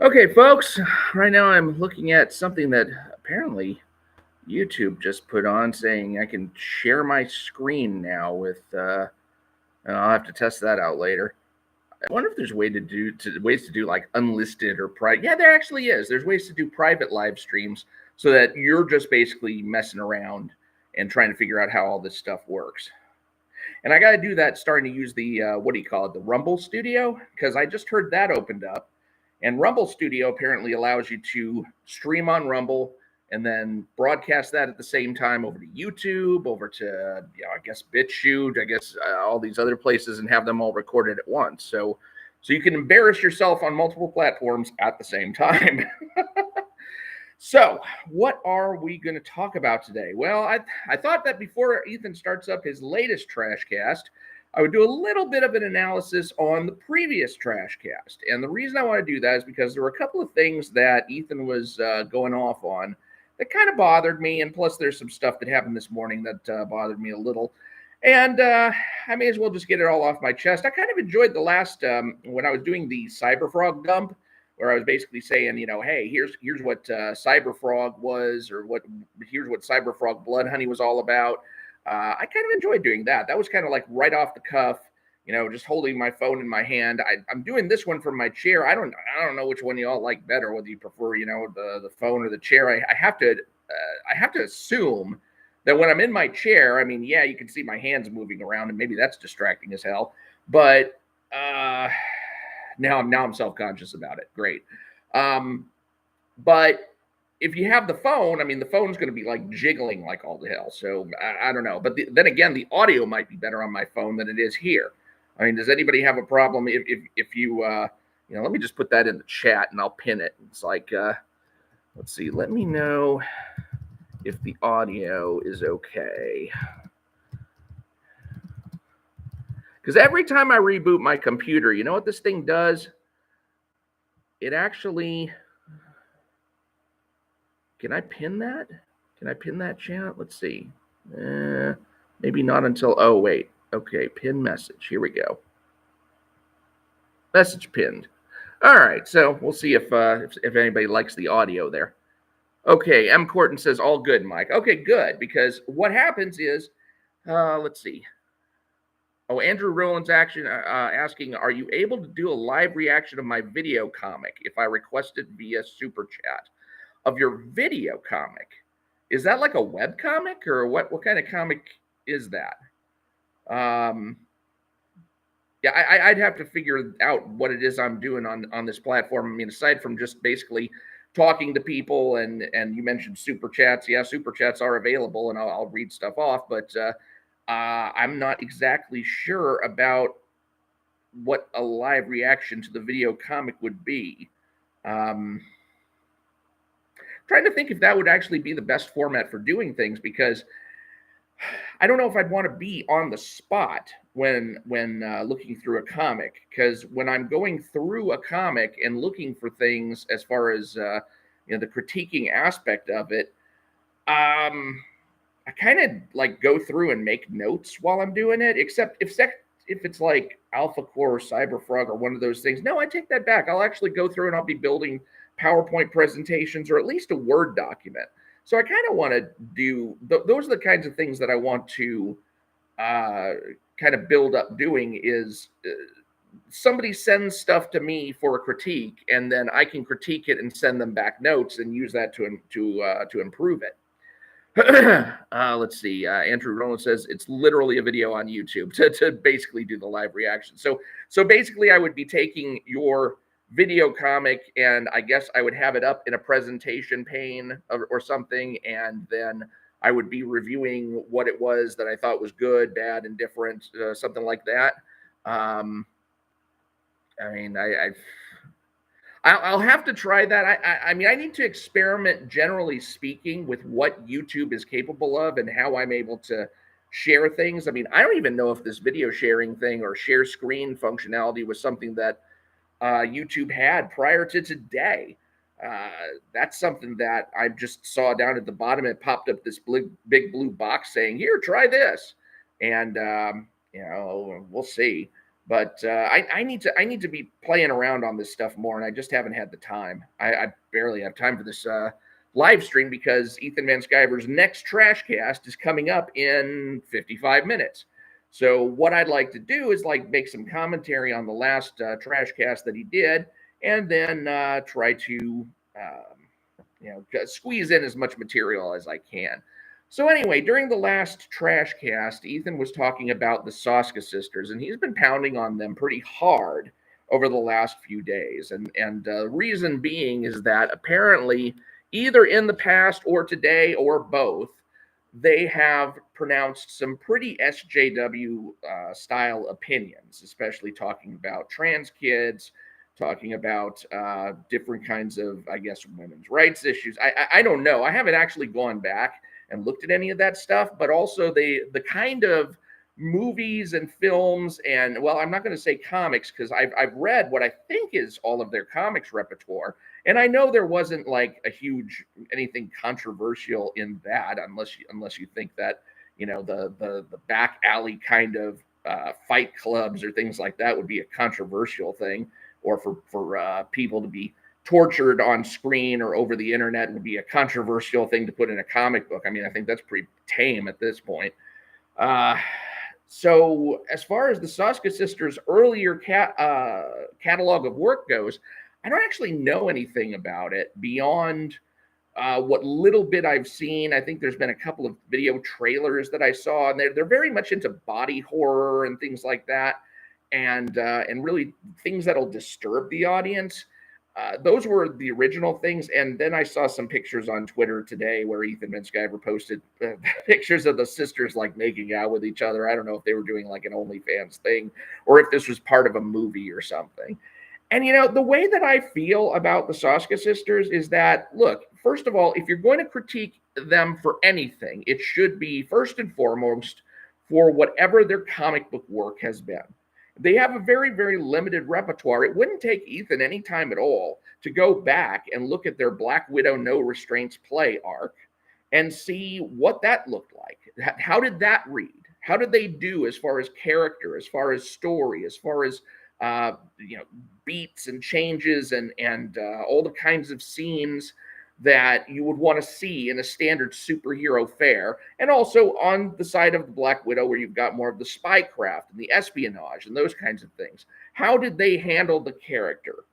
Okay, folks, right now I'm looking at something that apparently YouTube just put on saying I can share my screen now with, and I'll have to test that out later. I wonder if there's ways to do like unlisted or private. Yeah, there actually is. There's ways to do private live streams so that you're just basically messing around and trying to figure out how all this stuff works. And I got to do that starting to use the, what do you call it, the Rumble Studio, because I just heard that opened up. And Rumble Studio apparently allows you to stream on Rumble and then broadcast that at the same time over to YouTube, over to, I guess, BitChute, I guess all these other places, and have them all recorded at once. So you can embarrass yourself on multiple platforms at the same time. So, what are we going to talk about today? Well, I thought that before Ethan starts up his latest Trashcast, I would do a little bit of an analysis on the previous Trashcast. And the reason I want to do that is because there were a couple of things that Ethan was going off on that kind of bothered me. And plus, there's some stuff that happened this morning that bothered me a little. And I may as well just get it all off my chest. I kind of enjoyed the last, when I was doing the Cyberfrog dump, where I was basically saying, hey, here's what Cyberfrog was, or here's what Cyberfrog Blood Honey was all about. I kind of enjoyed doing that. That was kind of like right off the cuff, just holding my phone in my hand. I'm doing this one from my chair. I don't know which one you all like better, whether you prefer, the phone or the chair. I have to assume that when I'm in my chair, I mean, yeah, you can see my hands moving around, and maybe that's distracting as hell. But now I'm self-conscious about it. Great. But if you have the phone, I mean, the phone's going to be like jiggling like all the hell. So I don't know. But then again, the audio might be better on my phone than it is here. I mean, does anybody have a problem if you, let me just put that in the chat and I'll pin it. It's like, let's see, let me know if the audio is okay. Because every time I reboot my computer, you know what this thing does? It actually... Can I pin that? Can I pin that chat? Let's see. Maybe not until... Oh, wait. Okay, pin message. Here we go. Message pinned. All right, so we'll see if anybody likes the audio there. Okay, M. Corton says, all good, Mike. Okay, good, because what happens is... let's see. Oh, Andrew Rowland's asking, are you able to do a live reaction of my video comic if I request it via Super Chat? Of your video comic? Is that like a web comic, or what kind of comic is that? Yeah, I'd have to figure out what it is I'm doing on this platform. I mean, aside from just basically talking to people, and you mentioned super chats. Yeah, super chats are available, and I'll read stuff off, but I'm not exactly sure about what a live reaction to the video comic would be. Trying to think if that would actually be the best format for doing things, because I don't know if I'd want to be on the spot when looking through a comic, because when I'm going through a comic and looking for things as far as the critiquing aspect of it, I kind of like go through and make notes while I'm doing it, except if it's like Alpha Core or Cyberfrog or one of those things. No, I take that back. I'll actually go through and I'll be building PowerPoint presentations, or at least a Word document. So I kind of want to do, those are the kinds of things that I want to kind of build up doing, is somebody sends stuff to me for a critique, and then I can critique it and send them back notes and use that to improve it. Let's see. Andrew Rowland says it's literally a video on YouTube to basically do the live reaction. So basically I would be taking your video comic, and I guess I would have it up in a presentation pane or something, and then I would be reviewing what it was that I thought was good, bad, and different, something like that. I mean, I'll have to try that. I mean, I need to experiment, generally speaking, with what YouTube is capable of and how I'm able to share things. I mean, I don't even know if this video sharing thing or share screen functionality was something that YouTube had prior to today. That's something that I just saw down at the bottom. It popped up this big blue box saying, here, try this. And, we'll see. But I need to be playing around on this stuff more, and I just haven't had the time. I barely have time for this live stream because Ethan Van Sciver's next Trashcast is coming up in 55 minutes. So what I'd like to do is like make some commentary on the last Trashcast that he did, and then try to squeeze in as much material as I can. So anyway, during the last Trashcast, Ethan was talking about the Soska sisters, and he's been pounding on them pretty hard over the last few days. And reason being is that apparently, either in the past or today or both, they have pronounced some pretty SJW style opinions, especially talking about trans kids, talking about different kinds of, I guess, women's rights issues. I don't know. I haven't actually gone back and looked at any of that stuff, but also the kind of movies and films and, well, I'm not going to say comics because I've read what I think is all of their comics repertoire, and I know there wasn't like a huge anything controversial in that, unless you think that the back alley kind of fight clubs or things like that would be a controversial thing, or for people to be tortured on screen or over the internet would be a controversial thing to put in a comic book. I mean, I think that's pretty tame at this point. So as far as the Soska sisters' earlier catalog of work goes, I don't actually know anything about it beyond what little bit I've seen. I think there's been a couple of video trailers that I saw, and they're very much into body horror and things like that, and really things that'll disturb the audience. Those were the original things, and then I saw some pictures on Twitter today where Ethan Van Sciver posted pictures of the sisters like making out with each other. I don't know if they were doing like an OnlyFans thing or if this was part of a movie or something. And the way that I feel about the Soska sisters is that, look, first of all, if you're going to critique them for anything, it should be first and foremost for whatever their comic book work has been. They have a very, very limited repertoire. It wouldn't take Ethan any time at all to go back and look at their Black Widow No Restraints play arc and see what that looked like. How did that read? How did they do as far as character, as far as story, as far as beats and changes and all the kinds of scenes that you would want to see in a standard superhero fare, and also on the side of the Black Widow where you've got more of the spycraft and the espionage and those kinds of things. How did they handle the character?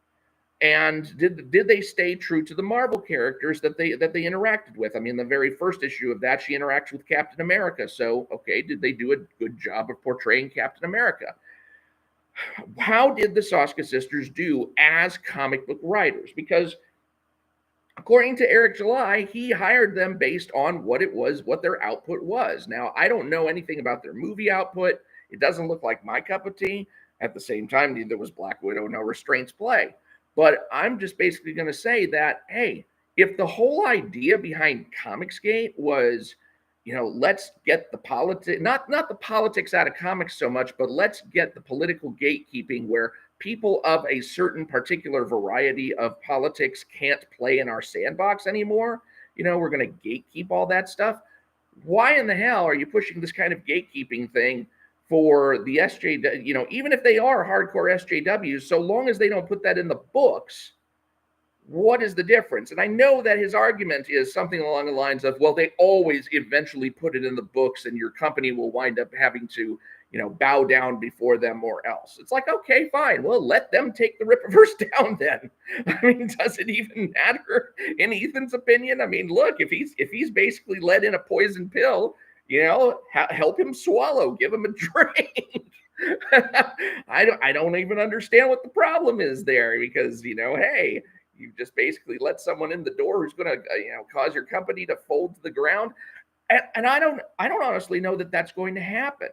And did they stay true to the Marvel characters that they interacted with? I mean, the very first issue of that, she interacts with Captain America. So, okay, did they do a good job of portraying Captain America? How did the Soska sisters do as comic book writers? Because according to Eric July, he hired them based on what their output was. Now, I don't know anything about their movie output. It doesn't look like my cup of tea. At the same time, neither was Black Widow No Restraints play. But I'm just basically going to say that, hey, if the whole idea behind Comicsgate was, let's get the politics, not the politics out of comics so much, but let's get the political gatekeeping where people of a certain particular variety of politics can't play in our sandbox anymore. We're going to gatekeep all that stuff. Why in the hell are you pushing this kind of gatekeeping thing for the SJW? Even if they are hardcore SJWs, so long as they don't put that in the books, what is the difference? And I know that his argument is something along the lines of, well, they always eventually put it in the books and your company will wind up having to bow down before them or else. It's like, okay, fine. Well, let them take the Rippaverse down then. I mean, does it even matter in Ethan's opinion? I mean, look, if he's basically let in a poison pill, help him swallow, give him a drink. I don't even understand what the problem is there because, hey, you just basically let someone in the door who's going to, cause your company to fold to the ground. And I don't honestly know that that's going to happen.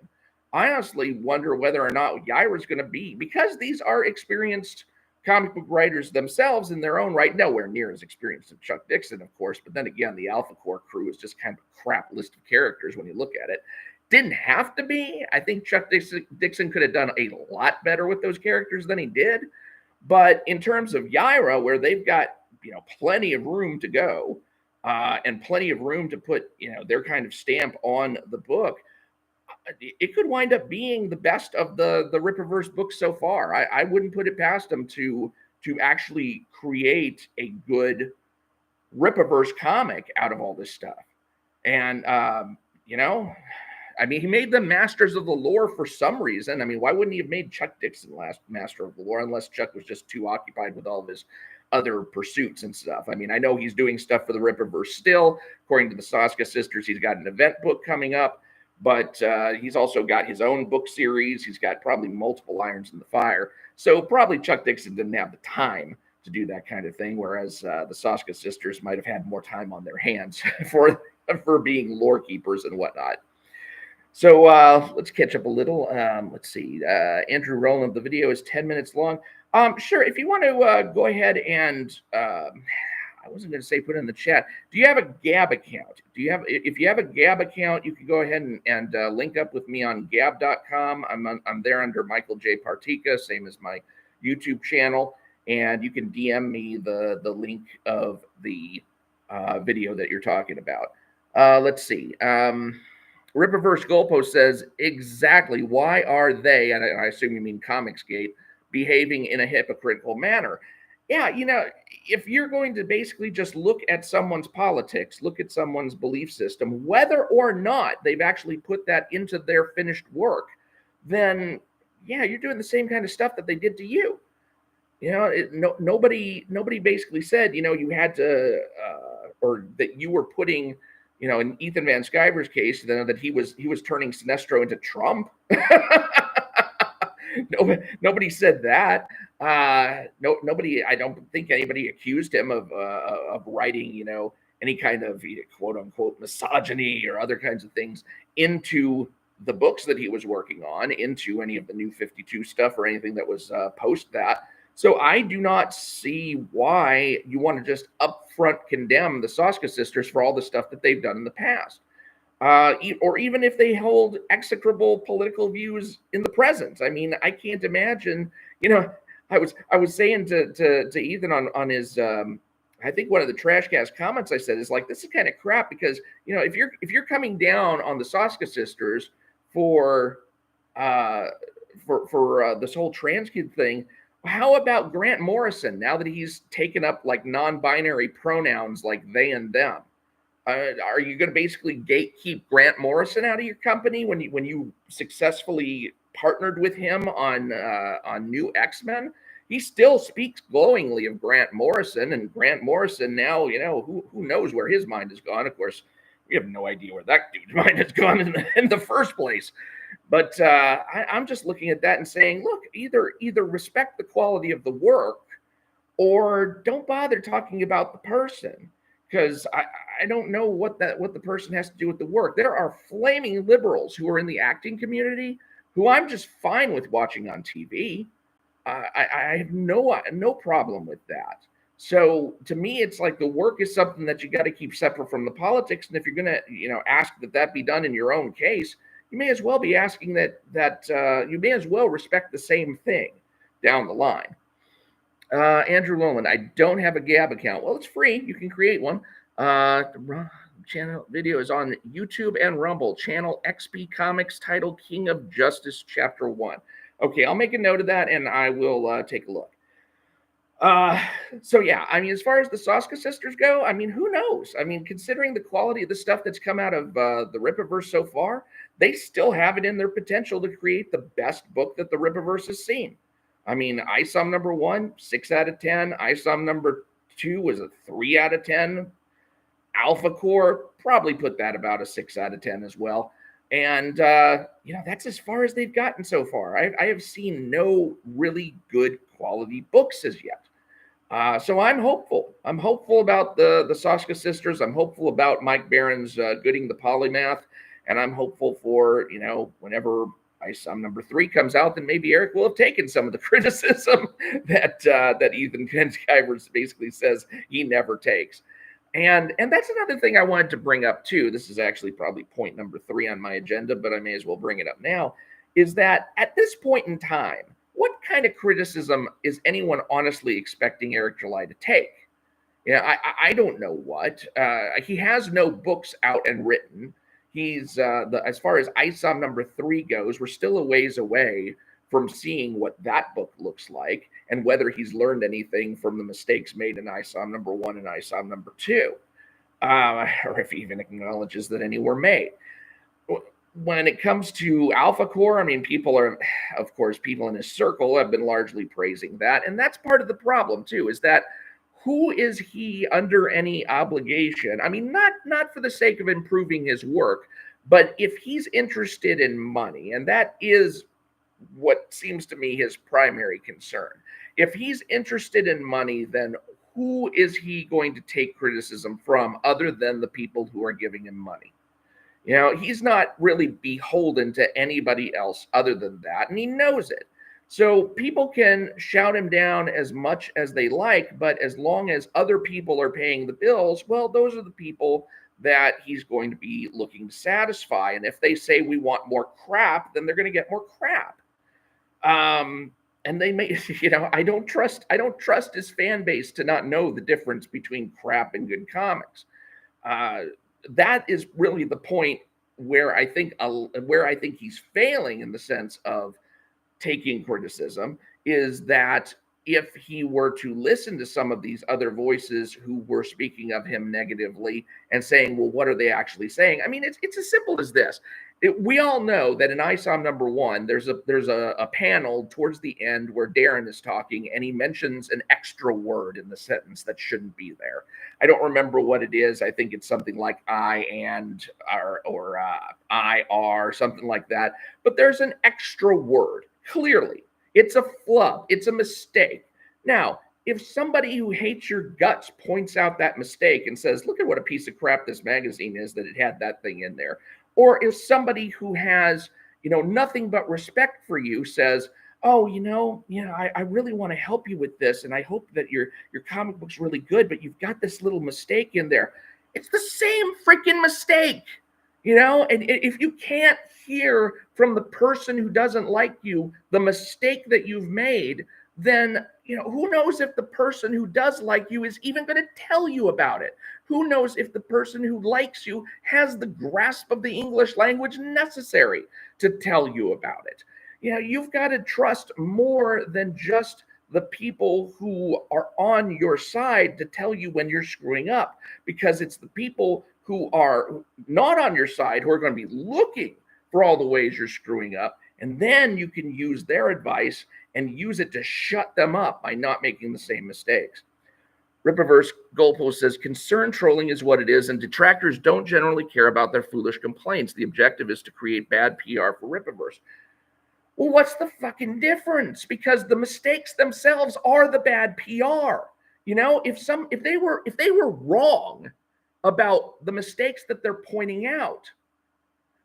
I honestly wonder whether or not Yaira's going to be, because these are experienced comic book writers themselves in their own right, nowhere near as experienced as Chuck Dixon, of course. But then again, the Alpha Core crew is just kind of a crap list of characters when you look at it. Didn't have to be. I think Chuck Dixon could have done a lot better with those characters than he did. But in terms of Yaira, where they've got, plenty of room to go and plenty of room to put, their kind of stamp on the book, it could wind up being the best of the Rippaverse books so far. I wouldn't put it past them to actually create a good Rippaverse comic out of all this stuff. And you know, I mean, he made them masters of the lore for some reason. I mean, why wouldn't he have made Chuck Dixon last master of the lore unless Chuck was just too occupied with all of his other pursuits and stuff? I mean, I know he's doing stuff for the Rippaverse still. According to the Soska sisters, he's got an event book coming up, but he's also got his own book series. He's got probably multiple irons in the fire. So probably Chuck Dixon didn't have the time to do that kind of thing, whereas the Soska sisters might have had more time on their hands for being lore keepers and whatnot. So let's catch up a little. Let's see. Andrew Rowland, the video is 10 minutes long. Sure, if you want to go ahead and, I wasn't going to say put it in the chat. Do you have a Gab account? If you have a Gab account, you can go ahead and link up with me on gab.com. I'm there under Michael J. Partika, same as my YouTube channel. And you can DM me the link of the video that you're talking about. Let's see. Rippaverse Goalpost says, exactly, why are they, and I assume you mean Comicsgate, behaving in a hypocritical manner? Yeah, you know, if you're going to basically just look at someone's politics, look at someone's belief system, whether or not they've actually put that into their finished work, then, yeah, you're doing the same kind of stuff that they did to you. You know, nobody basically said, you know, you had to, or that you were putting, you know, in Ethan Van Sciver's case, that he was turning Sinestro into Trump. Nobody said that. Nobody. I don't think anybody accused him of writing, you know, any kind of quote unquote misogyny or other kinds of things into the books that he was working on, into any of the New 52 stuff or anything that was post that. So I do not see why you want to just upfront condemn the Soska sisters for all the stuff that they've done in the past. Or even if they hold execrable political views in the present. I mean, I can't imagine, you know, I was saying to Ethan on his I think one of the TRASHCAST comments I said is like, this is kind of crap because, you know, if you're coming down on the Soska sisters for this whole trans kid thing, how about Grant Morrison now that he's taken up like non-binary pronouns like they and them? Are you going to basically gatekeep Grant Morrison out of your company when you successfully partnered with him on New X-Men? He still speaks glowingly of Grant Morrison, and Grant Morrison now, you know, who knows where his mind has gone. Of course, we have no idea where that dude's mind has gone in the first place. But I'm just looking at that and saying, look, either respect the quality of the work or don't bother talking about the person, because I don't know what the person has to do with the work. There are flaming liberals who are in the acting community who I'm just fine with watching on TV. I have no problem with that. So to me, it's like the work is something that you got to keep separate from the politics. And if you're going to, you know, ask that be done in your own case, you may as well be asking that you may as well respect the same thing down the line. Andrew Lowland, I don't have a Gab account. Well, it's free. You can create one. Channel video is on YouTube and Rumble. Channel XP Comics, titled King of Justice, Chapter 1. Okay, I'll make a note of that, and I will take a look. So yeah, I mean, as far as the Soska sisters go, I mean, who knows? I mean, considering the quality of the stuff that's come out of the Rippaverse so far, they still have it in their potential to create the best book that the Rippaverse has seen. I mean, ISOM number 1, 6 out of 10. ISOM number 2 was a 3 out of 10. Alpha Core, probably put that about a 6 out of 10 as well. And, you know, that's as far as they've gotten so far. I have seen no really good quality books as yet. So I'm hopeful. I'm hopeful about the Soska sisters. I'm hopeful about Mike Barron's Gooding the Polymath. And I'm hopeful for, you know, whenever ISOM number 3 comes out, then maybe Eric will have taken some of the criticism that Ethan Van Sciver basically says he never takes. And that's another thing I wanted to bring up too. This is actually probably point number 3 on my agenda, but I may as well bring it up now, is that at this point in time, what kind of criticism is anyone honestly expecting Eric July to take? Yeah, I don't know what. He has no books out and written. he's as far as ISOM number 3 goes, we're still a ways away from seeing what that book looks like and whether he's learned anything from the mistakes made in ISOM number 1 and ISOM number 2, or if he even acknowledges that any were made. When it comes to Alpha Core, I mean, people in his circle have been largely praising that. And that's part of the problem, too, is that who is he under any obligation? I mean, not for the sake of improving his work, but if he's interested in money, and that is what seems to me his primary concern. If he's interested in money, then who is he going to take criticism from other than the people who are giving him money? He's not really beholden to anybody else other than that, and he knows it. So people can shout him down as much as they like, but as long as other people are paying the bills, well, those are the people that he's going to be looking to satisfy. And if they say we want more crap, then they're going to get more crap. And they may, I don't trust his fan base to not know the difference between crap and good comics. That is really the point where I think he's failing in the sense of taking criticism, is that if he were to listen to some of these other voices who were speaking of him negatively and saying, well, what are they actually saying? I mean, it's as simple as this. We all know that in ISOM number 1, there's a panel towards the end where Darren is talking and he mentions an extra word in the sentence that shouldn't be there. I don't remember what it is. I think it's something like I and or I are, something like that. But there's an extra word. Clearly, it's a flub. It's a mistake. Now, if somebody who hates your guts points out that mistake and says, look at what a piece of crap this magazine is that it had that thing in there. Or if somebody who has, nothing but respect for you says, oh, I really want to help you with this, and I hope that your comic book's really good, but you've got this little mistake in there. It's the same freaking mistake, and if you can't hear from the person who doesn't like you the mistake that you've made, then who knows if the person who does like you is even going to tell you about it? Who knows if the person who likes you has the grasp of the English language necessary to tell you about it? You've got to trust more than just the people who are on your side to tell you when you're screwing up, because it's the people who are not on your side who are going to be looking for all the ways you're screwing up. And then you can use their advice and use it to shut them up by not making the same mistakes. Rippaverse Goalpost says, concern trolling is what it is, and detractors don't generally care about their foolish complaints. The objective is to create bad PR for Rippaverse. Well, what's the fucking difference? Because the mistakes themselves are the bad PR. If they were wrong about the mistakes that they're pointing out,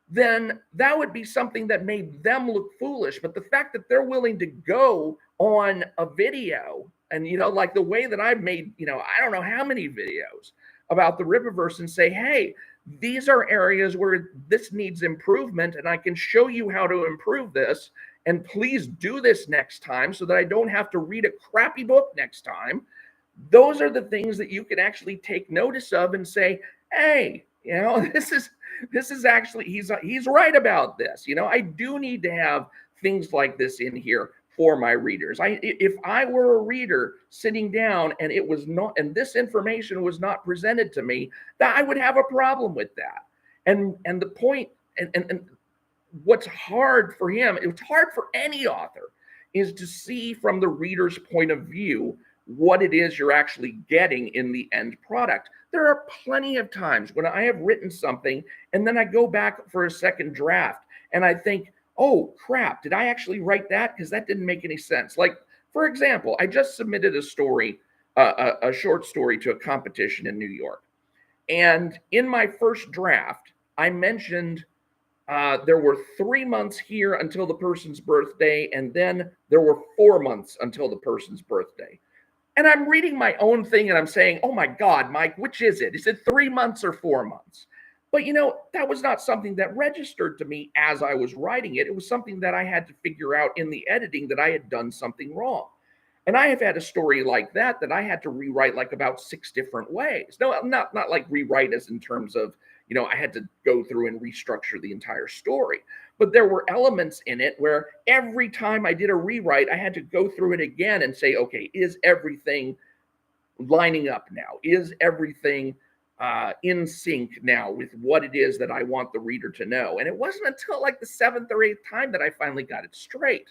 then that would be something that made them look foolish. But the fact that they're willing to go on a video and, like the way that I've made, I don't know how many videos about the Rippaverse and say, hey, these are areas where this needs improvement and I can show you how to improve this. And please do this next time so that I don't have to read a crappy book next time. Those are the things that you can actually take notice of and say, hey, this is actually, he's right about this. I do need to have things like this in here for my readers. If I were a reader sitting down and it was not, and this information was not presented to me, that I would have a problem with that. And the point, and what's hard for him, it's hard for any author, is to see from the reader's point of view what it is you're actually getting in the end product. There are plenty of times when I have written something and then I go back for a second draft and I think, oh crap, did I actually write that? Because that didn't make any sense. Like, for example, I just submitted a story, a short story to a competition in New York. And in my first draft, I mentioned there were 3 months here until the person's birthday, and then there were 4 months until the person's birthday. And I'm reading my own thing and I'm saying, oh my God, Mike, which is it? Is it 3 months or 4 months? But that was not something that registered to me as I was writing it. It was something that I had to figure out in the editing, that I had done something wrong. And I have had a story like that I had to rewrite like about 6 different ways. No, not like rewrite as in terms of, I had to go through and restructure the entire story. But there were elements in it where every time I did a rewrite, I had to go through it again and say, okay, is everything lining up now? Is everything in sync now with what it is that I want the reader to know? And it wasn't until like the seventh or eighth time that I finally got it straight.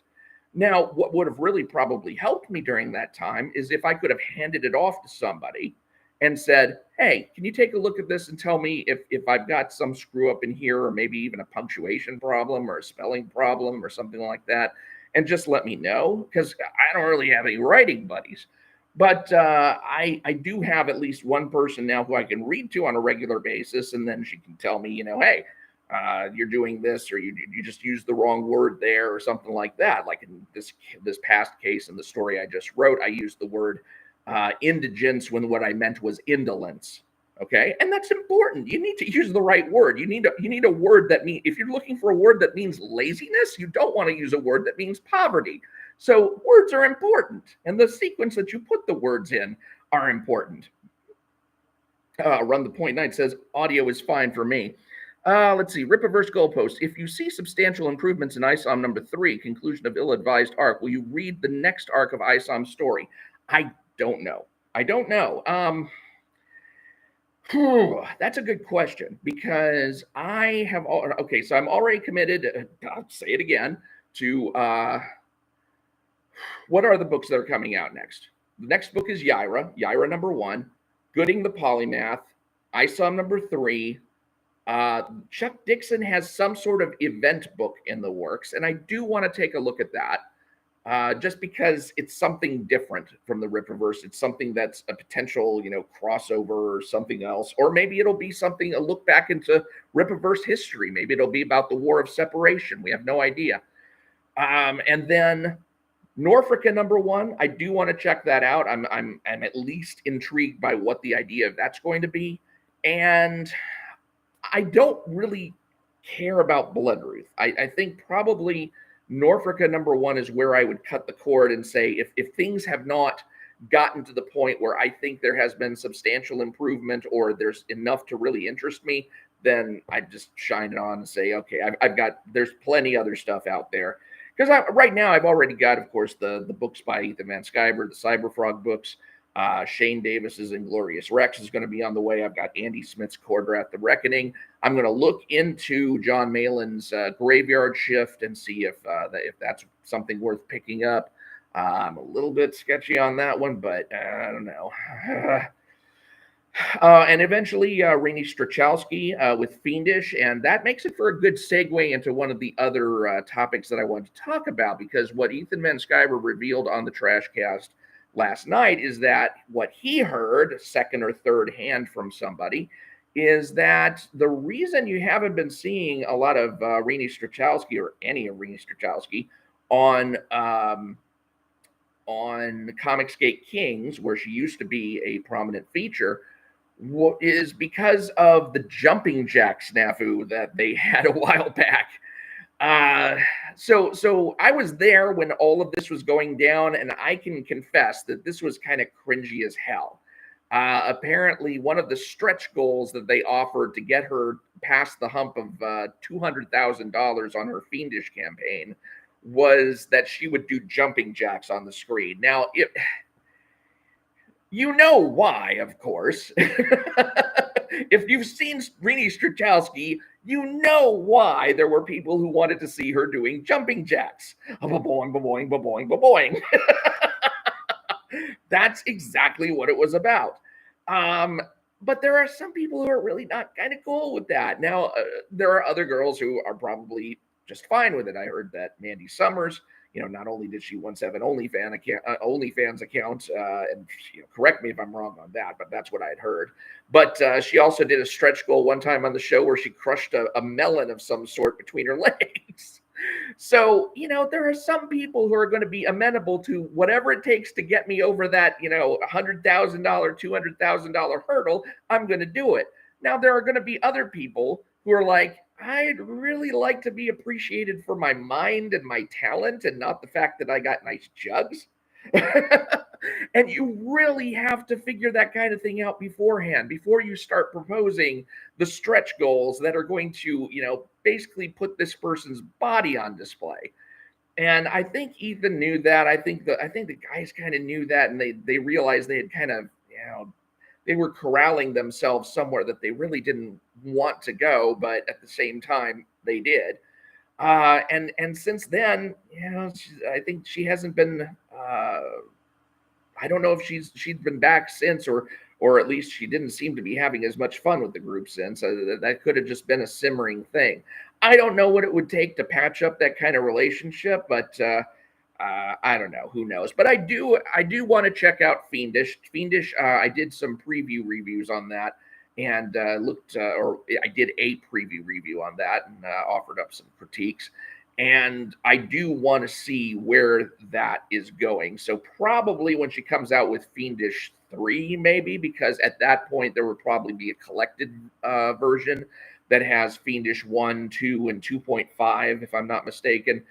Now, what would have really probably helped me during that time is if I could have handed it off to somebody and said, hey, can you take a look at this and tell me if I've got some screw up in here, or maybe even a punctuation problem or a spelling problem or something like that, and just let me know, because I don't really have any writing buddies. But I do have at least one person now who I can read to on a regular basis, and then she can tell me, hey, you're doing this, or you just used the wrong word there, or something like that. Like in this past case in the story I just wrote, I used the word indigence when what I meant was indolence. Okay, and that's important. You need to use the right word. You need a word that means, if you're looking for a word that means laziness, you don't want to use a word that means poverty. So words are important, and the sequence that you put the words in are important. Run the point night says audio is fine for me. Let's see. Rippaverse goalpost. If you see substantial improvements in ISOM number 3, conclusion of ill-advised arc, will you read the next arc of ISOM story? I don't know. That's a good question, because I have okay, so I'm already committed. I'll say it again, to what are the books that are coming out next? The next book is Yaira number 1, Gooding the Polymath, ISOM number 3. Chuck Dixon has some sort of event book in the works, and I do want to take a look at that, just because it's something different from the Rippaverse. It's something that's a potential, crossover or something else, or maybe it'll be a look back into Rippaverse history. Maybe it'll be about the War of Separation. We have no idea. And then Norfolka number 1, I do want to check that out. I'm at least intrigued by what the idea of that's going to be, and I don't really care about Bloodruth. I think probably Norfolka number 1 is where I would cut the cord and say, if things have not gotten to the point where I think there has been substantial improvement, or there's enough to really interest me, then I just shine it on and say, okay, there's plenty other stuff out there. Because right now I've already got, of course, the books by Ethan Van Sciver, the Cyberfrog books. Shane Davis's Inglorious Rex is going to be on the way. I've got Andy Smith's Cordrath, The Reckoning. I'm going to look into John Malin's Graveyard Shift and see if that's something worth picking up. I'm a little bit sketchy on that one, but I don't know. And eventually Renie Strychalski with Fiendish, and that makes it for a good segue into one of the other topics that I wanted to talk about, because what Ethan Van Sciver revealed on the Trashcast last night is that what he heard second or third hand from somebody is that the reason you haven't been seeing a lot of Renie Strychalski, or any of Renie Strychalski, on Comicsgate Kings, where she used to be a prominent feature, is because of the jumping jack snafu that they had a while back. So I was there when all of this was going down, and I can confess that this was kind of cringy as hell. Apparently, one of the stretch goals that they offered to get her past the hump of $200,000 on her Fiendish campaign was that she would do jumping jacks on the screen. Now, you know why, of course. If you've seen Renie Strychalski, you know why there were people who wanted to see her doing jumping jacks. Ba-boing, ba-boing, ba-boing, ba-boing. That's exactly what it was about. But there are some people who are really not kind of cool with that. Now, there are other girls who are probably just fine with it. I heard that Mandy Summers, not only did she once have an OnlyFans account, and correct me if I'm wrong on that, but that's what I had heard. But she also did a stretch goal one time on the show where she crushed a melon of some sort between her legs. So, there are some people who are going to be amenable to whatever it takes to get me over that, $100,000, $200,000 hurdle. I'm going to do it. Now, there are going to be other people who are like, I'd really like to be appreciated for my mind and my talent, and not the fact that I got nice jugs. And you really have to figure that kind of thing out beforehand, before you start proposing the stretch goals that are going to, basically put this person's body on display. And I think Ethan knew that. I think the guys kind of knew that, and they realized they had kind of, they were corralling themselves somewhere that they really didn't want to go, but at the same time they did. And since then, I think she hasn't been. I don't know if she'd been back since, or at least she didn't seem to be having as much fun with the group since. That could have just been a simmering thing. I don't know what it would take to patch up that kind of relationship, but I don't know. Who knows? But I do want to check out Fiendish. Fiendish. I did some preview reviews on that, and or I did a preview review on that, and offered up some critiques. And I do want to see where that is going. So probably when she comes out with Fiendish 3, maybe, because at that point there would probably be a collected version that has Fiendish 1, 2, and 2.5, if I'm not mistaken.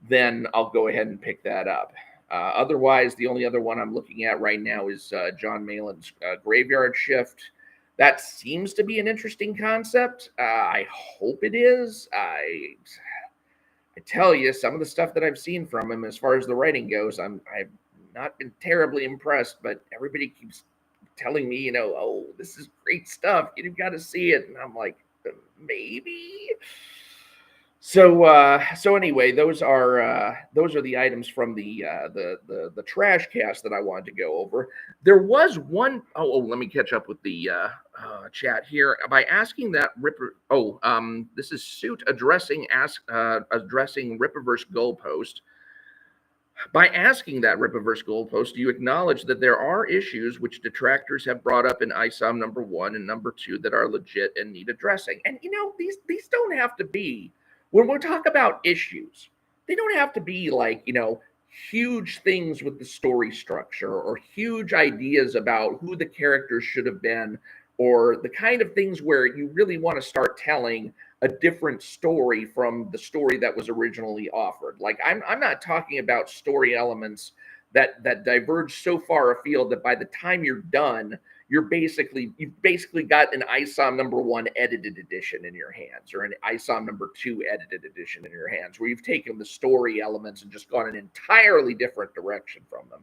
Then I'll go ahead and pick that up. Otherwise, the only other one I'm looking at right now is John Malin's Graveyard Shift. That seems to be an interesting concept. I hope it is. I tell you, some of the stuff that I've seen from him, as far as the writing goes, I've not been terribly impressed. But everybody keeps telling me, oh, this is great stuff. You've got to see it, and I'm like, maybe. So anyway, those are the items from the trash cast that I wanted to go over. There was one. Let me catch up with the chat here by asking that Ripper. This is Suit addressing Rippaverse goalpost. By asking that Rippaverse goalpost, do you acknowledge that there are issues which detractors have brought up in ISOM number 1 and number 2 that are legit and need addressing? And these don't have to be. When we talk about issues, they don't have to be like, huge things with the story structure or huge ideas about who the characters should have been, or the kind of things where you really want to start telling a different story from the story that was originally offered. Like I'm not talking about story elements that diverge so far afield that by the time you're done, you've basically got an ISOM number 1 edited edition in your hands, or an ISOM number 2 edited edition in your hands, where you've taken the story elements and just gone an entirely different direction from them.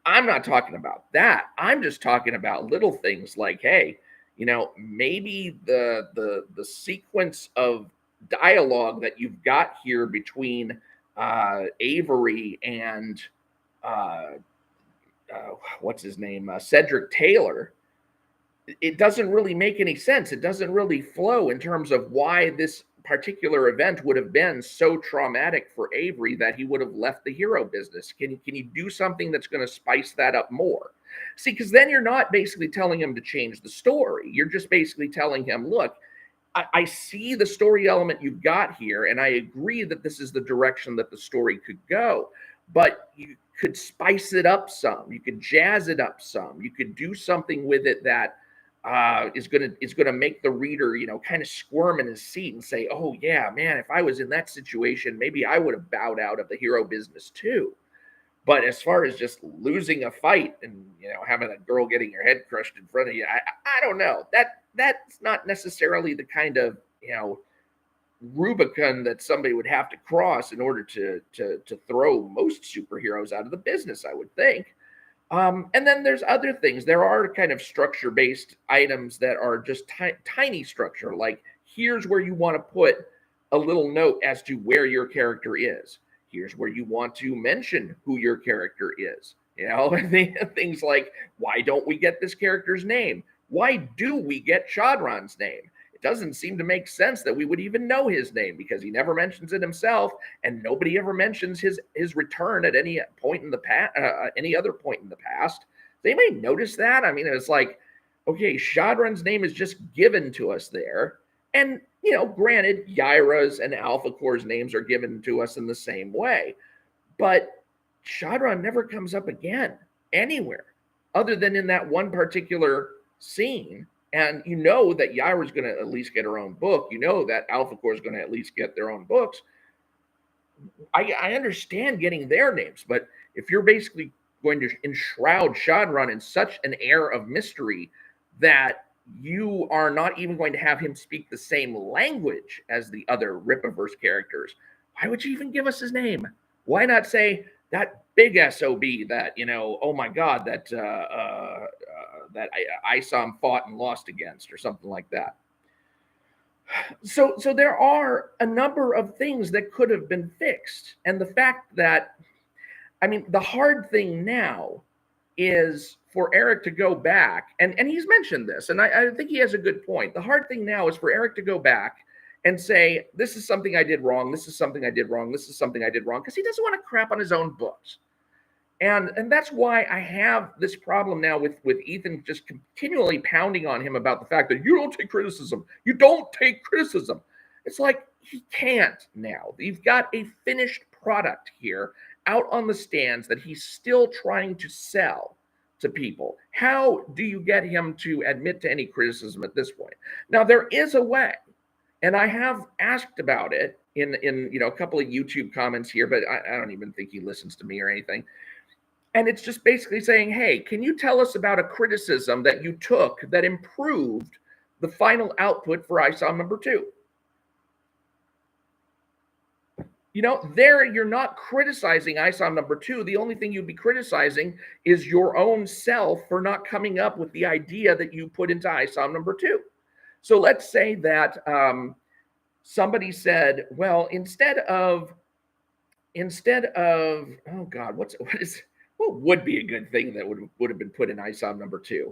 I'm not talking about that. I'm just talking about little things like, hey, maybe the sequence of dialogue that you've got here between Avery and what's his name, Cedric Taylor, it doesn't really make any sense. It doesn't really flow in terms of why this particular event would have been so traumatic for Avery that he would have left the hero business. Can you do something that's going to spice that up more? See, because then you're not basically telling him to change the story. You're just basically telling him, look, I see the story element you've got here, and I agree that this is the direction that the story could go, but you could spice it up some. You could jazz it up some. You could do something with it that is gonna make the reader, kind of squirm in his seat and say, "Oh yeah, man, if I was in that situation, maybe I would have bowed out of the hero business too." But as far as just losing a fight and having a girl getting your head crushed in front of you, I don't know. That's not necessarily the kind of Rubicon that somebody would have to cross in order to throw most superheroes out of the business, I would think. And then there's other things. There are kind of structure-based items that are just tiny structure, like here's where you want to put a little note as to where your character is. Here's where you want to mention who your character is. Things like, why don't we get this character's name? Why do we get Shodron's name? It doesn't seem to make sense that we would even know his name, because he never mentions it himself, and nobody ever mentions his return at any point in the past, any other point in the past. They may notice that. I mean, it's like, okay, Shodron's name is just given to us there, and granted, Yaira's and Alpha Core's names are given to us in the same way, but Shodron never comes up again anywhere, other than in that one particular scene. And that Yaira's going to at least get her own book. That Alpha Core is going to at least get their own books. I understand getting their names, but if you're basically going to enshroud Shodron in such an air of mystery that you are not even going to have him speak the same language as the other Rippaverse characters. Why would you even give us his name? Why not say that big SOB that, oh my God, that ISOM fought and lost against, or something like that? So there are a number of things that could have been fixed. And the fact that, the hard thing now is for Eric to go back, and he's mentioned this, and I think he has a good point. The hard thing now is for Eric to go back and say, this is something I did wrong, this is something I did wrong, this is something I did wrong, because he doesn't want to crap on his own books. And that's why I have this problem now with Ethan just continually pounding on him about the fact that you don't take criticism. You don't take criticism. It's like he can't now. You've got a finished product here out on the stands that he's still trying to sell to people. How do you get him to admit to any criticism at this point? Now, there is a way, and I have asked about it in a couple of YouTube comments here, but I don't even think he listens to me or anything. And it's just basically saying, hey, can you tell us about a criticism that you took that improved the final output for ISOM number 2? There you're not criticizing ISOM number 2. The only thing you'd be criticizing is your own self for not coming up with the idea that you put into ISOM number 2. So let's say that somebody said, well, instead of, oh God, what would be a good thing that would have been put in ISOM number 2?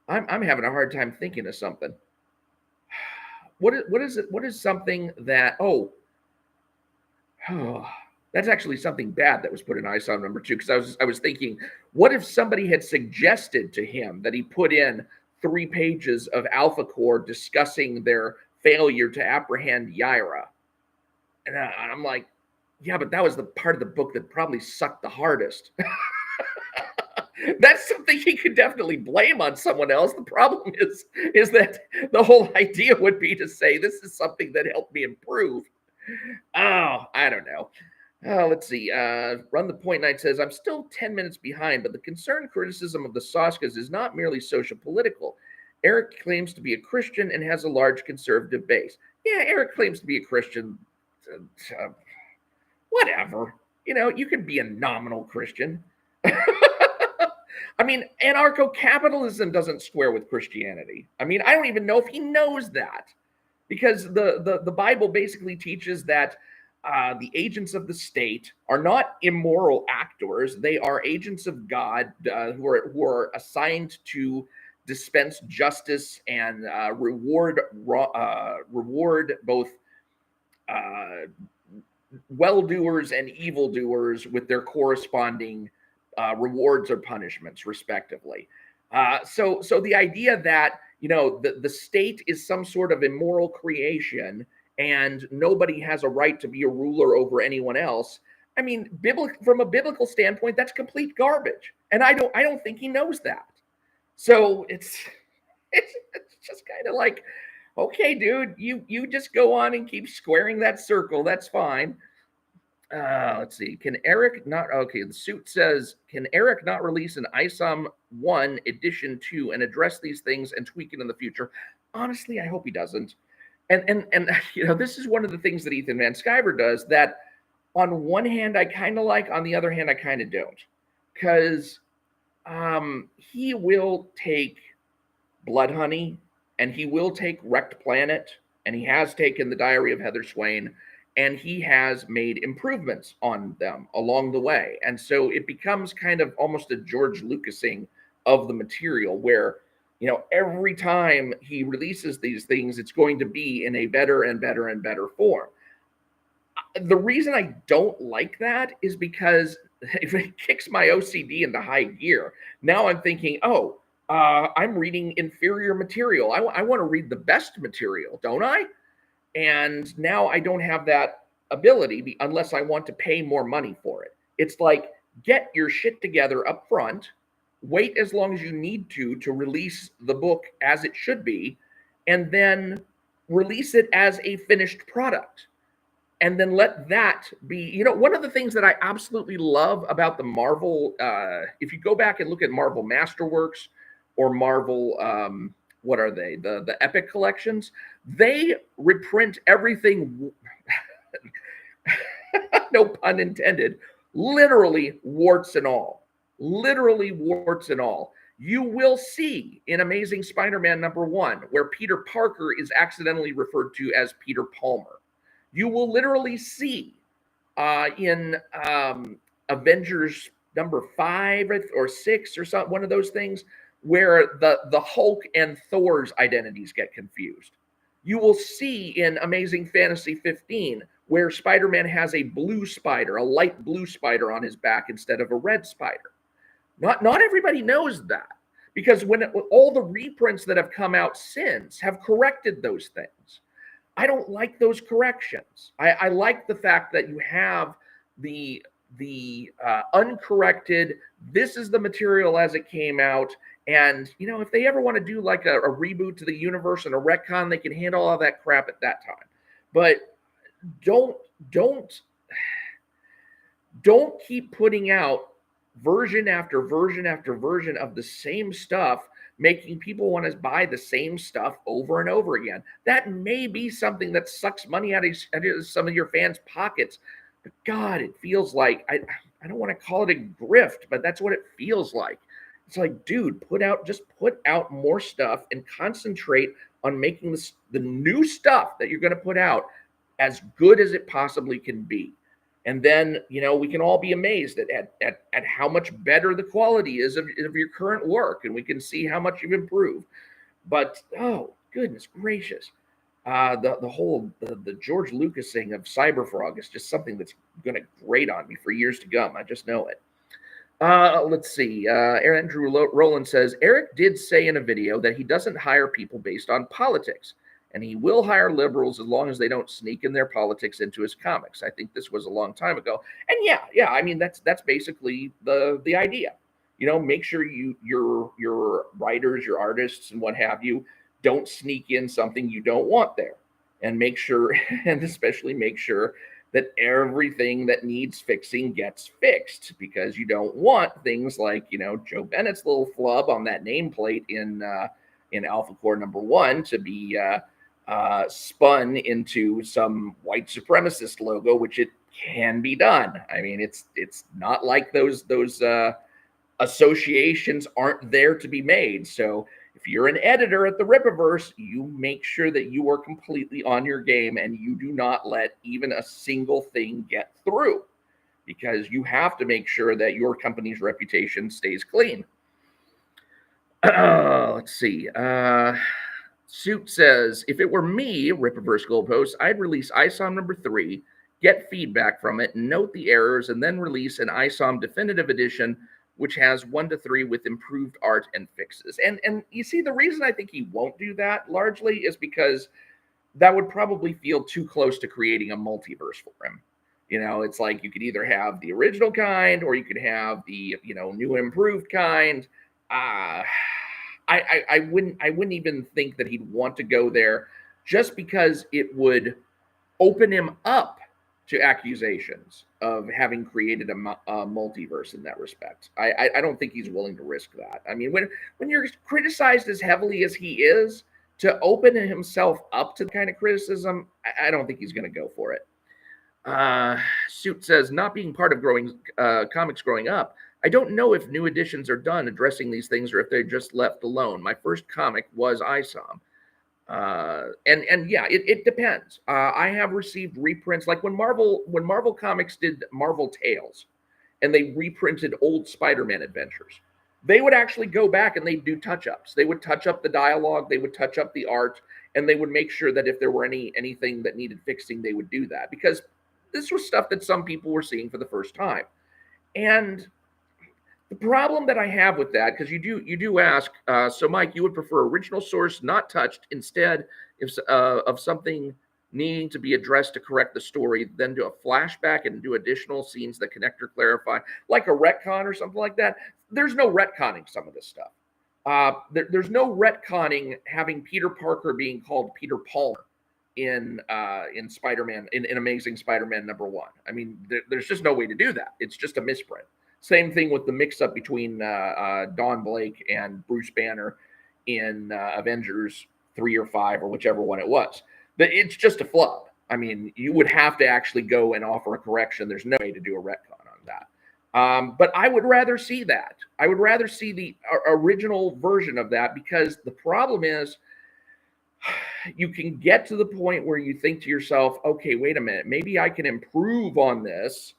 I'm having a hard time thinking of something. What is something that, that's actually something bad that was put in ISOM number 2, because I was thinking, what if somebody had suggested to him that he put in 3 pages of Alpha Core discussing their failure to apprehend Yaira? And I'm like, yeah, but that was the part of the book that probably sucked the hardest. That's something he could definitely blame on someone else. The problem is that the whole idea would be to say, this is something that helped me improve. Oh, I don't know. Let's see. Run the Point Night says, I'm still 10 minutes behind, but the concerned criticism of the Soskas is not merely social political. Eric claims to be a Christian and has a large conservative base. Yeah, Eric claims to be a Christian. Whatever. You can be a nominal Christian. Anarcho-capitalism doesn't square with Christianity. I don't even know if he knows that, because the Bible basically teaches that the agents of the state are not immoral actors. They are agents of God who are assigned to dispense justice and reward both well-doers and evildoers with their corresponding rewards or punishments, respectively. So the idea that the state is some sort of immoral creation and nobody has a right to be a ruler over anyone else, from a biblical standpoint, that's complete garbage, and I don't think he knows that. So it's just kind of like, okay, dude, you just go on and keep squaring that circle. That's fine. Let's see. Can Eric not? Okay, the suit says, can Eric not release an ISOM 1 edition 2 and address these things and tweak it in the future? Honestly, I hope he doesn't. And this is one of the things that Ethan Van Sciver does that on one hand I kind of like, on the other hand I kind of don't, because he will take Blood Honey and he will take Wrecked Planet, and he has taken the Diary of Heather Swain, and he has made improvements on them along the way. And so it becomes kind of almost a George Lucasing of the material, where every time he releases these things, it's going to be in a better and better and better form. The reason I don't like that is because if it kicks my OCD into high gear, now I'm thinking, I'm reading inferior material. I want to read the best material, don't I? And now I don't have that ability unless I want to pay more money for it. It's like, get your shit together up front, wait as long as you need to release the book as it should be, and then release it as a finished product. and then let that be, one of the things that I absolutely love about the Marvel, if you go back and look at Marvel Masterworks or Marvel, what are they, the Epic collections, they reprint everything, no pun intended, literally warts and all. Literally warts and all. You will see in Amazing Spider-Man #1 where Peter Parker is accidentally referred to as Peter Palmer. You will literally see in Avengers #5 or 6 or something, one of those things, where the Hulk and Thor's identities get confused. You will see in Amazing Fantasy 15 where Spider-Man has a blue spider, a light blue spider on his back instead of a red spider. Not everybody knows that, because when all the reprints that have come out since have corrected those things. I don't like those corrections. I like the fact that you have the uncorrected. This is the material as it came out, and if they ever want to do like a reboot to the universe and a retcon, they can handle all that crap at that time. But don't keep putting out version after version after version of the same stuff, making people want to buy the same stuff over and over again. That may be something that sucks money out of some of your fans' pockets, but God, it feels like, I don't want to call it a grift, but that's what it feels like. It's like, dude, put out more stuff and concentrate on making the new stuff that you're going to put out as good as it possibly can be. And then, we can all be amazed at how much better the quality is of your current work, and we can see how much you've improved. But, oh, goodness gracious. The George Lucas thing of Cyberfrog is just something that's going to grate on me for years to come. I just know it. Let's see. Andrew Rowland says, Eric did say in a video that he doesn't hire people based on politics, and he will hire liberals as long as they don't sneak in their politics into his comics. I think this was a long time ago. And yeah, I mean, that's basically the idea. Make sure your writers, your artists, and what have you don't sneak in something you don't want there. And make sure, and especially make sure that everything that needs fixing gets fixed, because you don't want things like, Joe Bennett's little flub on that nameplate in Alpha Core #1 to be spun into some white supremacist logo, which it can be done. I mean, it's not like those associations aren't there to be made. So if you're an editor at the Rippaverse, you make sure that you are completely on your game and you do not let even a single thing get through, because you have to make sure that your company's reputation stays clean. Let's see. Suit says, if it were me, Rippaverse Goalpost, I'd release ISOM #3, get feedback from it, note the errors, and then release an ISOM Definitive Edition, which has 1 to 3 with improved art and fixes. And you see, the reason I think he won't do that largely is because that would probably feel too close to creating a multiverse for him. It's like you could either have the original kind or you could have the, new improved kind. I wouldn't even think that he'd want to go there, just because it would open him up to accusations of having created a multiverse in that respect. I don't think he's willing to risk that. I mean, when you're criticized as heavily as he is, to open himself up to the kind of criticism, I don't think he's going to go for it. Suit says, not being part of comics growing up, I don't know if new editions are done addressing these things or if they're just left alone. My first comic was ISOM. And yeah, it depends. I have received reprints, like when Marvel Comics did Marvel Tales and they reprinted old Spider-Man adventures. They would actually go back and they'd do touch-ups. They would touch up the dialogue, they would touch up the art, and they would make sure that if there were anything that needed fixing, they would do that, because this was stuff that some people were seeing for the first time. And the problem that I have with that, because you do ask, so Mike, you would prefer original source not touched instead of something needing to be addressed to correct the story, then do a flashback and do additional scenes that connect or clarify, like a retcon or something like that. There's no retconning some of this stuff. There's no retconning having Peter Parker being called Peter Palmer. in Spider-Man, in Amazing Spider-Man #1. I mean, there's just no way to do that. It's just a misprint. Same thing with the mix-up between Don Blake and Bruce Banner in Avengers 3 or 5 or whichever one it was. It's just a flub. I mean, you would have to actually go and offer a correction. There's no way to do a retcon on that. But I would rather see that. I would rather see the original version of that, because the problem is you can get to the point where you think to yourself, okay, wait a minute, maybe I can improve on this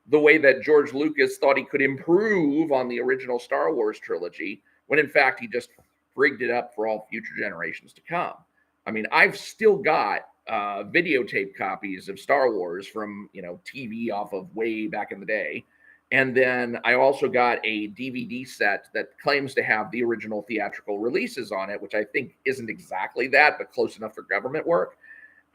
the way that George Lucas thought he could improve on the original Star Wars trilogy, when in fact he just rigged it up for all future generations to come. I mean, I've still got videotape copies of Star Wars from, TV off of way back in the day. And then I also got a DVD set that claims to have the original theatrical releases on it, which I think isn't exactly that, but close enough for government work.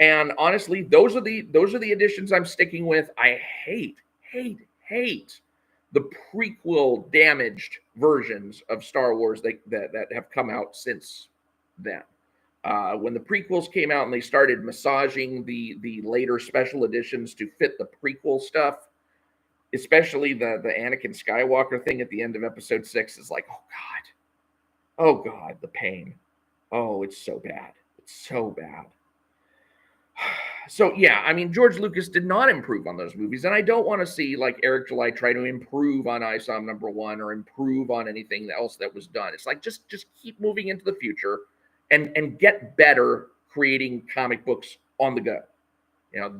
And honestly, those are the editions I'm sticking with. I hate the prequel damaged versions of Star Wars that have come out since then. When the prequels came out and they started massaging the later special editions to fit the prequel stuff, especially the Anakin Skywalker thing at the end of episode 6 is like, oh God, the pain. Oh, it's so bad. It's so bad. So yeah, I mean, George Lucas did not improve on those movies, and I don't want to see like Eric July try to improve on ISOM #1 or improve on anything else that was done. It's like just keep moving into the future and get better creating comic books on the go.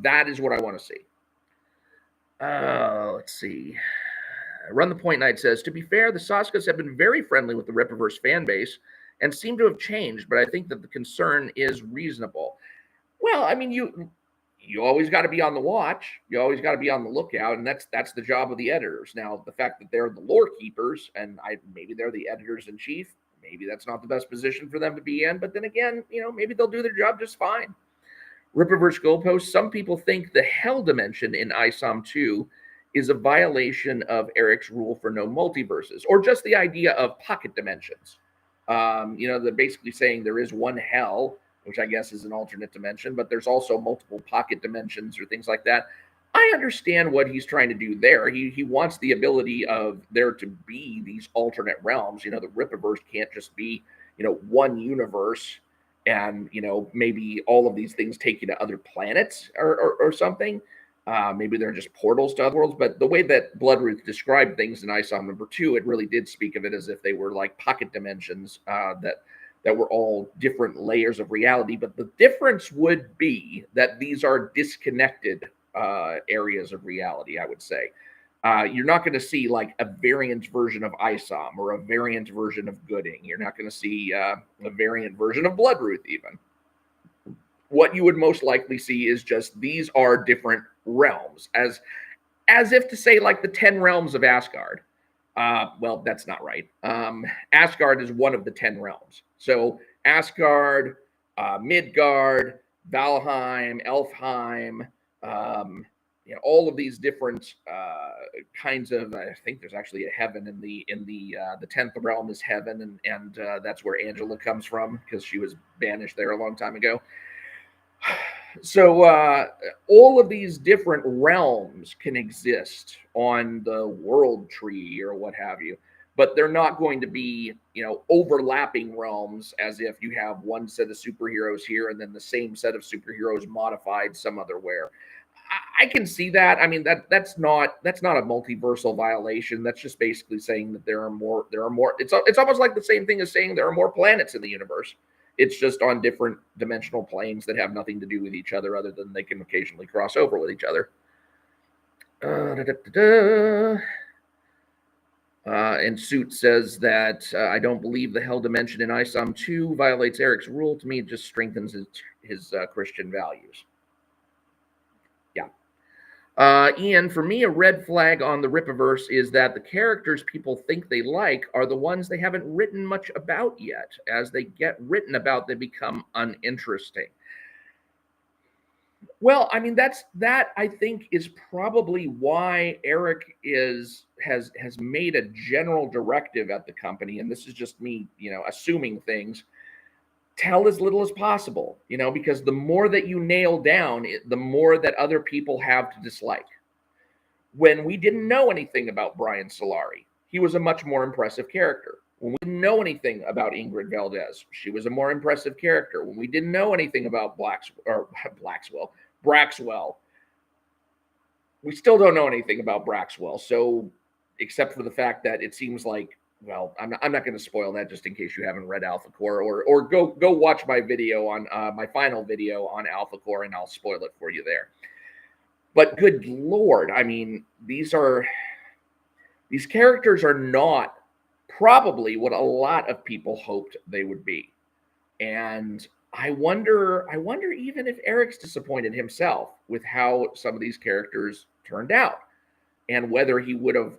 That is what I want to see. Let's see. Run the Point Night says, to be fair, the Soskas have been very friendly with the Rippaverse fan base and seem to have changed, but I think that the concern is reasonable. Well, I mean, you always got to be on the watch. You always got to be on the lookout, and that's the job of the editors. Now, the fact that they're the lore keepers and maybe they're the editors in chief, maybe that's not the best position for them to be in. But then again, maybe they'll do their job just fine. Rippaverse Goalpost, some people think the Hell Dimension in ISOM 2 is a violation of Eric's rule for no multiverses, or just the idea of pocket dimensions. They're basically saying there is one hell, which I guess is an alternate dimension, but there's also multiple pocket dimensions or things like that. I understand what he's trying to do there. He wants the ability of there to be these alternate realms. The Rippaverse can't just be, one universe and, maybe all of these things take you to other planets or something. Maybe they're just portals to other worlds. But the way that Bloodruth described things in ISOM #2, it really did speak of it as if they were like pocket dimensions that were all different layers of reality. But the difference would be that these are disconnected areas of reality, I would say. You're not going to see like a variant version of ISOM or a variant version of Gooding. You're not going to see a variant version of Bloodruth even. What you would most likely see is just these are different realms, as if to say like the 10 realms of Asgard. Well, that's not right. Asgard is one of the 10 realms. So Asgard, Midgard, Valheim, Elfheim, all of these different kinds of. I think there's actually a heaven in the 10th realm is heaven, and that's where Angela comes from because she was banished there a long time ago. So all of these different realms can exist on the world tree or what have you, but they're not going to be, overlapping realms as if you have one set of superheroes here and then the same set of superheroes modified some other where. I can see that. I mean, that's not a multiversal violation. That's just basically saying that there are more. It's almost like the same thing as saying there are more planets in the universe. It's just on different dimensional planes that have nothing to do with each other other than they can occasionally cross over with each other. And Suit says that I don't believe the Hell Dimension in ISOM 2 violates Eric's rule. To me, it just strengthens his Christian values. Ian, for me, a red flag on the Rippaverse is that the characters people think they like are the ones they haven't written much about yet. As they get written about, they become uninteresting. Well, I mean, that I think is probably why Eric has made a general directive at the company, and this is just me, assuming things, tell as little as possible, because the more that you nail down, the more that other people have to dislike. When we didn't know anything about Brian Solari, he was a much more impressive character. When we didn't know anything about Ingrid Valdez, she was a more impressive character. When we didn't know anything about Braxwell, we still don't know anything about Braxwell. So, except for the fact that it seems like, well, I'm not going to spoil that just in case you haven't read Alpha Core, or go watch my video on my final video on Alpha Core, and I'll spoil it for you there. But good Lord, I mean, these characters are not probably what a lot of people hoped they would be. And I wonder even if Eric's disappointed himself with how some of these characters turned out, and whether he would have,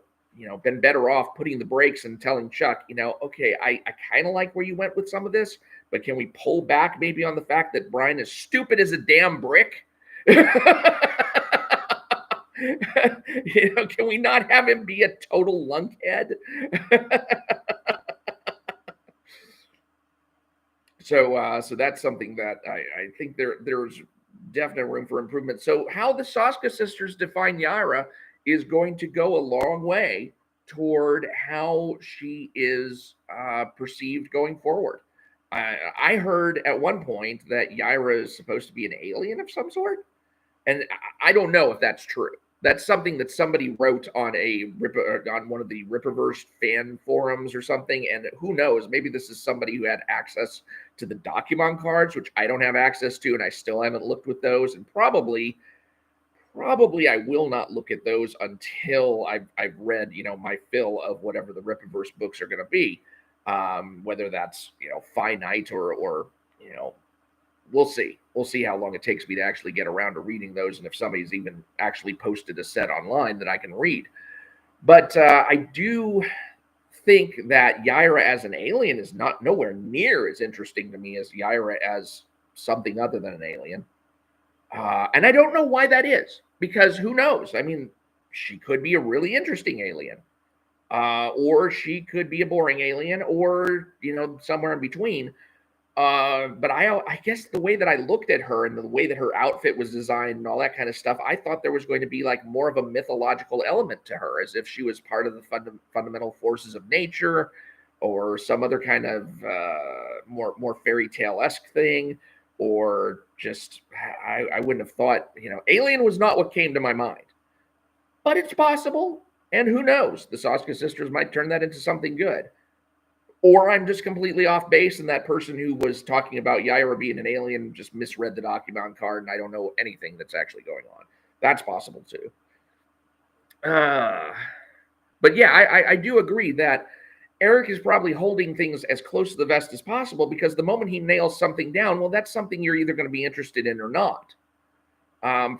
been better off putting the brakes and telling Chuck, okay, I kind of like where you went with some of this, but can we pull back maybe on the fact that Brian is stupid as a damn brick? Can we not have him be a total lunkhead? So that's something that I think there's definite room for improvement. So how the Soska sisters define Yaira is going to go a long way toward how she is perceived going forward. I heard at one point that Yaira is supposed to be an alien of some sort, and I don't know if that's true. That's something that somebody wrote on one of the Rippaverse fan forums or something, and who knows? Maybe this is somebody who had access to the Documon cards, which I don't have access to, and I still haven't looked with those, and probably I will not look at those until I've read my fill of whatever the Rippaverse books are going to be, whether that's finite or we'll see. We'll see how long it takes me to actually get around to reading those, and if somebody's even actually posted a set online that I can read. But I do think that Yaira as an alien is nowhere near as interesting to me as Yaira as something other than an alien. And I don't know why that is, because who knows? I mean, she could be a really interesting alien, or she could be a boring alien, or somewhere in between. But I guess the way that I looked at her and the way that her outfit was designed and all that kind of stuff, I thought there was going to be like more of a mythological element to her, as if she was part of the fundamental forces of nature, or some other kind of more fairy tale-esque thing, or just I wouldn't have thought, alien was not what came to my mind. But it's possible, and who knows? The Soska sisters might turn that into something good. Or I'm just completely off base, and that person who was talking about Yaira being an alien just misread the Documon card, and I don't know anything that's actually going on. That's possible too. But yeah, I do agree that Eric is probably holding things as close to the vest as possible, because the moment he nails something down, well, that's something you're either going to be interested in or not.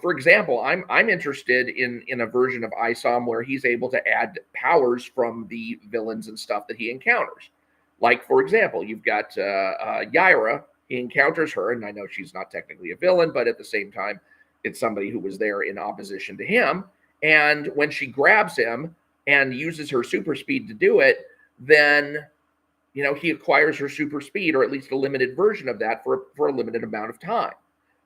For example, I'm interested in a version of ISOM where he's able to add powers from the villains and stuff that he encounters. Like, for example, you've got Yaira. He encounters her, and I know she's not technically a villain, but at the same time, it's somebody who was there in opposition to him. And when she grabs him and uses her super speed to do it, then he acquires her super speed, or at least a limited version of that for a limited amount of time.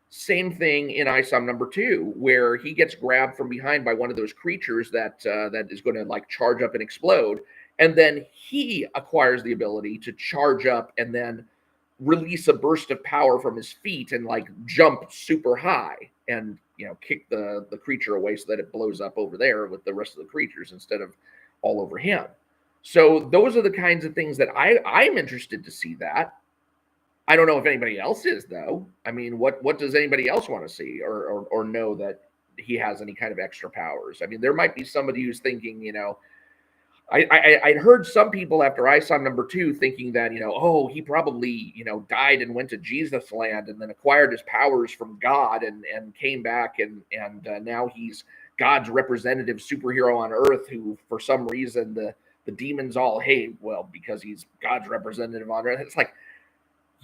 Same thing in ISOM number 2, where he gets grabbed from behind by one of those creatures that is going to like charge up and explode. And then he acquires the ability to charge up and then release a burst of power from his feet and like jump super high and kick the creature away so that it blows up over there with the rest of the creatures instead of all over him. So those are the kinds of things that I'm interested to see that. I don't know if anybody else is, though. I mean, what does anybody else want to see or know that he has any kind of extra powers? I mean, there might be somebody who's thinking, I'd heard some people after ISOM number 2 thinking that, he probably, died and went to Jesus land and then acquired his powers from God and came back and now he's God's representative superhero on Earth who, for some reason, the demons all hate, well, because he's God's representative on Earth. It's like,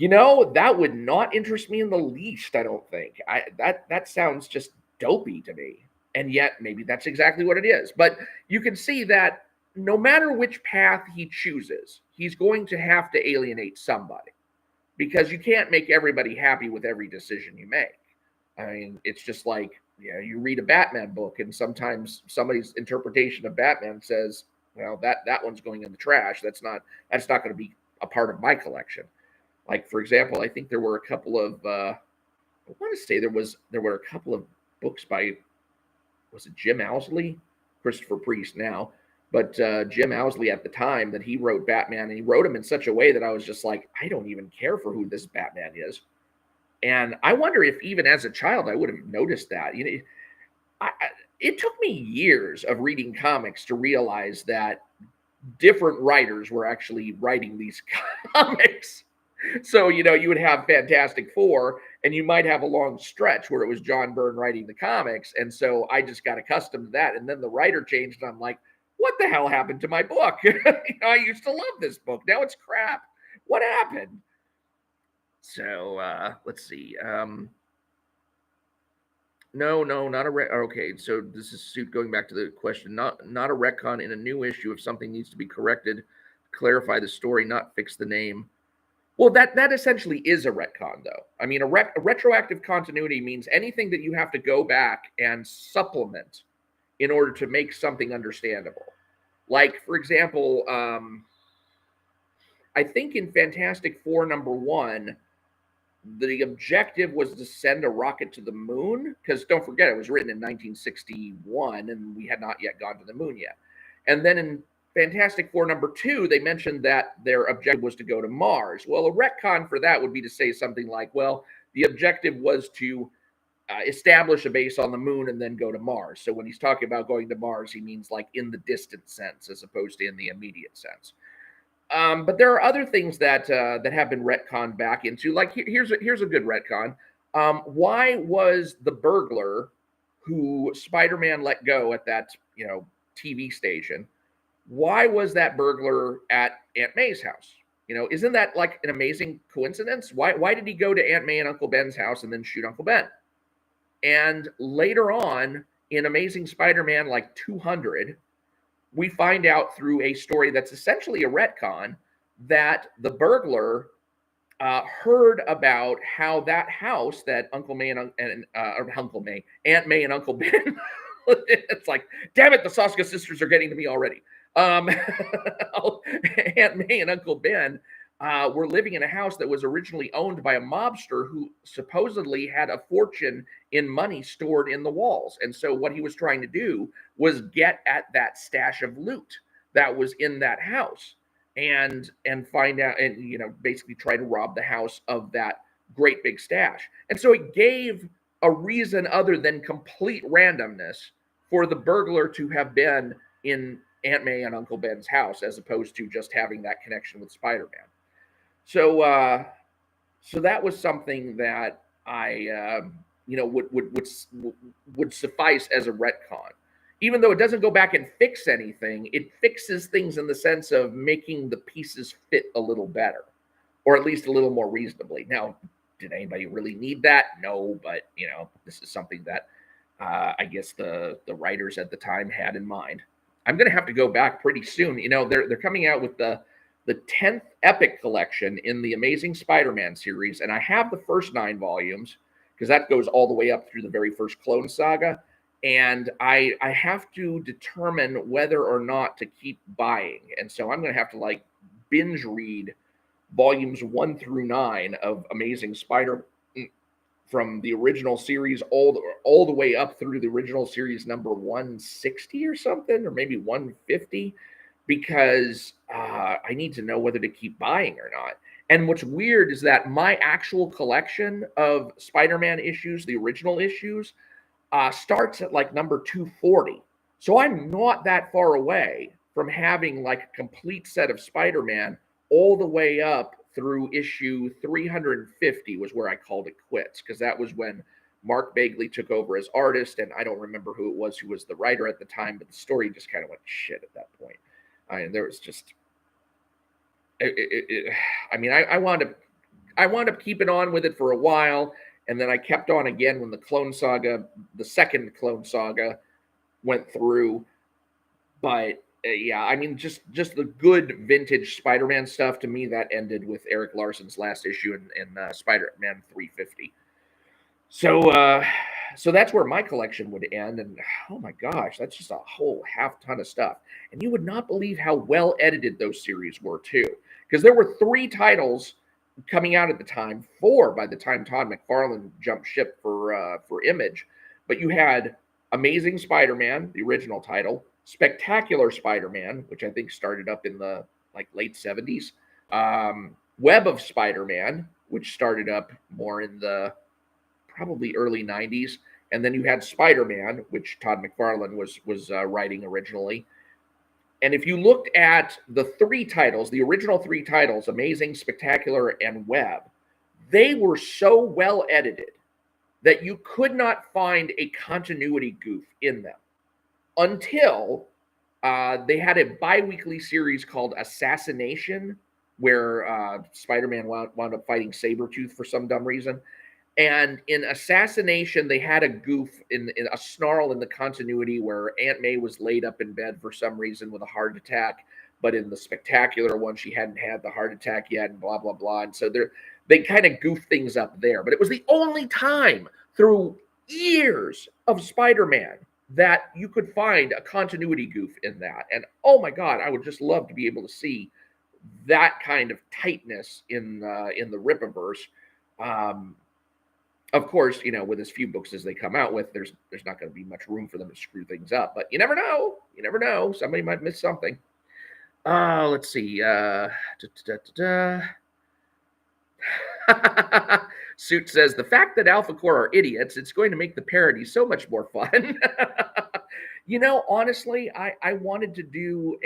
that would not interest me in the least, I don't think. That sounds just dopey to me. And yet, maybe that's exactly what it is. But you can see that no matter which path he chooses, he's going to have to alienate somebody. because you can't make everybody happy with every decision you make. I mean, it's just like, you read a Batman book, and sometimes somebody's interpretation of Batman says, well, that one's going in the trash. That's not going to be a part of my collection. Like, for example, I think there were a couple of I want to say there were a couple of books by, was it Jim Owsley? Christopher Priest now, but Jim Owsley at the time, that he wrote Batman, and he wrote him in such a way that I was just like, I don't even care for who this Batman is. And I wonder if even as a child I would have noticed that. It took me years of reading comics to realize that different writers were actually writing these comics. So, you would have Fantastic Four, and you might have a long stretch where it was John Byrne writing the comics. And so I just got accustomed to that. And then the writer changed, and I'm like, what the hell happened to my book? I used to love this book. Now it's crap. What happened? So let's see. No, not a okay. So this is going back to the question. Not a retcon in a new issue. If something needs to be corrected, clarify the story, not fix the name. Well, that essentially is a retcon, though. I mean, a retroactive continuity means anything that you have to go back and supplement in order to make something understandable. Like, for example, I think in Fantastic Four #1, the objective was to send a rocket to the moon, because don't forget, it was written in 1961, and we had not yet gone to the moon yet. And then in Fantastic Four #2, they mentioned that their objective was to go to Mars. Well, a retcon for that would be to say something like, well, the objective was to establish a base on the moon and then go to Mars. So when he's talking about going to Mars, he means like in the distant sense as opposed to in the immediate sense. But there are other things that have been retconned back into. Like, here's a good retcon. Why was the burglar who Spider-Man let go at that TV station? Why was that burglar at Aunt May's house? Isn't that like an amazing coincidence? Why did he go to Aunt May and Uncle Ben's house and then shoot Uncle Ben? And later on in Amazing Spider-Man like 200, we find out through a story that's essentially a retcon that the burglar heard about how that house that Aunt May and Uncle Ben, it's like, damn it, the Soska sisters are getting to me already. Aunt May and Uncle Ben were living in a house that was originally owned by a mobster who supposedly had a fortune in money stored in the walls. And so what he was trying to do was get at that stash of loot that was in that house and find out, and basically try to rob the house of that great big stash. And so it gave a reason other than complete randomness for the burglar to have been in Aunt May and Uncle Ben's house, as opposed to just having that connection with Spider-Man. So that was something that I would suffice as a retcon. Even though it doesn't go back and fix anything, it fixes things in the sense of making the pieces fit a little better, or at least a little more reasonably. Now, did anybody really need that? No, but this is something that I guess the writers at the time had in mind. I'm going to have to go back pretty soon. They're coming out with the 10th Epic collection in the Amazing Spider-Man series, and I have the first 9 volumes because that goes all the way up through the very first Clone Saga, and I have to determine whether or not to keep buying, and so I'm going to have to binge read volumes 1 through 9 of Amazing Spider from the original series all the way up through the original series number 160 or something, or maybe 150, because I need to know whether to keep buying or not. And what's weird is that my actual collection of Spider-Man issues, the original issues, starts at number 240. So I'm not that far away from having a complete set of Spider-Man all the way up through issue 350 was where I called it quits, because that was when Mark Bagley took over as artist, and I don't remember who it was who was the writer at the time, but the story just kind of went shit at that point. There was just, I wound up keeping on with it for a while, and then I kept on again when the second Clone Saga went through. But Yeah, I mean, just the good vintage Spider-Man stuff, to me, that ended with Eric Larson's last issue in Spider-Man 350. So that's where my collection would end, and oh my gosh, that's just a whole half ton of stuff. And you would not believe how well edited those series were too, because there were 3 titles coming out at the time, 4 by the time Todd McFarlane jumped ship for Image. But you had Amazing Spider-Man, the original title, Spectacular Spider-Man, which I think started up in the like late 70s, Web of Spider-Man, which started up more in the probably early 90s, and then you had Spider-Man, which Todd McFarlane was writing originally. And if you looked at the 3 titles, the original 3 titles, Amazing, Spectacular, and Web, they were so well edited that you could not find a continuity goof in them until they had a bi-weekly series called Assassination, where Spider-Man wound up fighting Sabretooth for some dumb reason. And in Assassination, they had a goof in a snarl in the continuity where Aunt May was laid up in bed for some reason with a heart attack. But in the Spectacular one, she hadn't had the heart attack yet, and blah, blah, blah. And so they kind of goofed things up there. But it was the only time through years of Spider-Man that you could find a continuity goof in that. And oh my God, I would just love to be able to see that kind of tightness in the Rippaverse. Of course, with as few books as they come out with, there's not going to be much room for them to screw things up. But you never know. You never know. Somebody might miss something. Let's see. Suit says, the fact that Alpha Core are idiots, it's going to make the parody so much more fun. Honestly, I wanted to do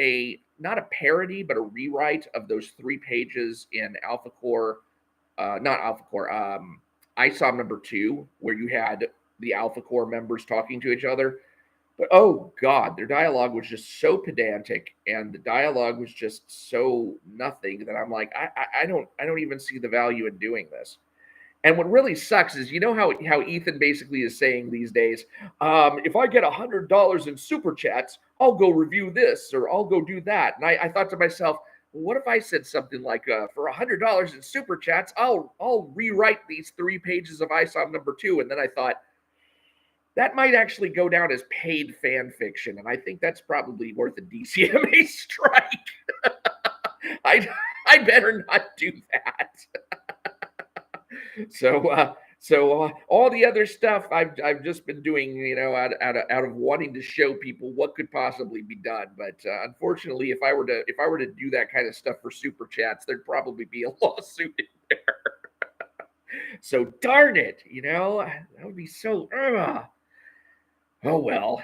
not a parody, but a rewrite of those 3 pages in Alpha Core, not Alpha Core, ISOM number 2, where you had the Alpha Core members talking to each other. But oh God, their dialogue was just so pedantic, and the dialogue was just so nothing that I'm like, I don't even see the value in doing this. And what really sucks is, how Ethan basically is saying these days, if I get $100 in super chats, I'll go review this or I'll go do that. And I thought to myself, what if I said something like, for $100 in super chats, I'll rewrite these 3 pages of ISOM number 2. And then I thought, that might actually go down as paid fan fiction, and I think that's probably worth a DCMA strike. I better not do that. So all the other stuff I've just been doing, out of wanting to show people what could possibly be done. But unfortunately, if I were to do that kind of stuff for super chats, there'd probably be a lawsuit in there. So darn it, that would be so. Oh well,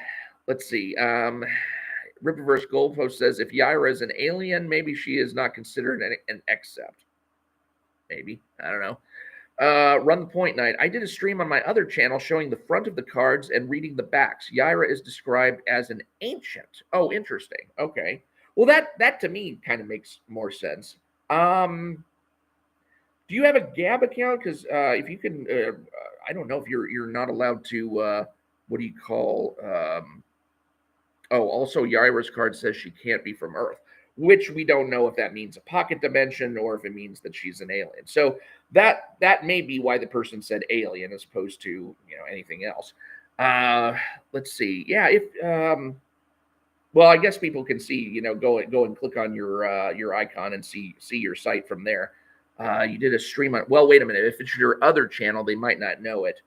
let's see. Rippaverse Goldpost says, if Yaira is an alien, maybe she is not considered an accept. Maybe, I don't know. Run the Point Night. I did a stream on my other channel showing the front of the cards and reading the backs. Yaira is described as an ancient. Oh, interesting. Okay. Well, that to me kind of makes more sense. Do you have a Gab account? Because if you can, I don't know if you're not allowed to. What do you call? Also Yaira's card says she can't be from Earth, which we don't know if that means a pocket dimension or if it means that she's an alien. So that may be why the person said alien as opposed to anything else. Let's see. Yeah, if well, I guess people can see, go and click on your icon and see your site from there. You did a stream on. Well, wait a minute. If it's your other channel, they might not know it.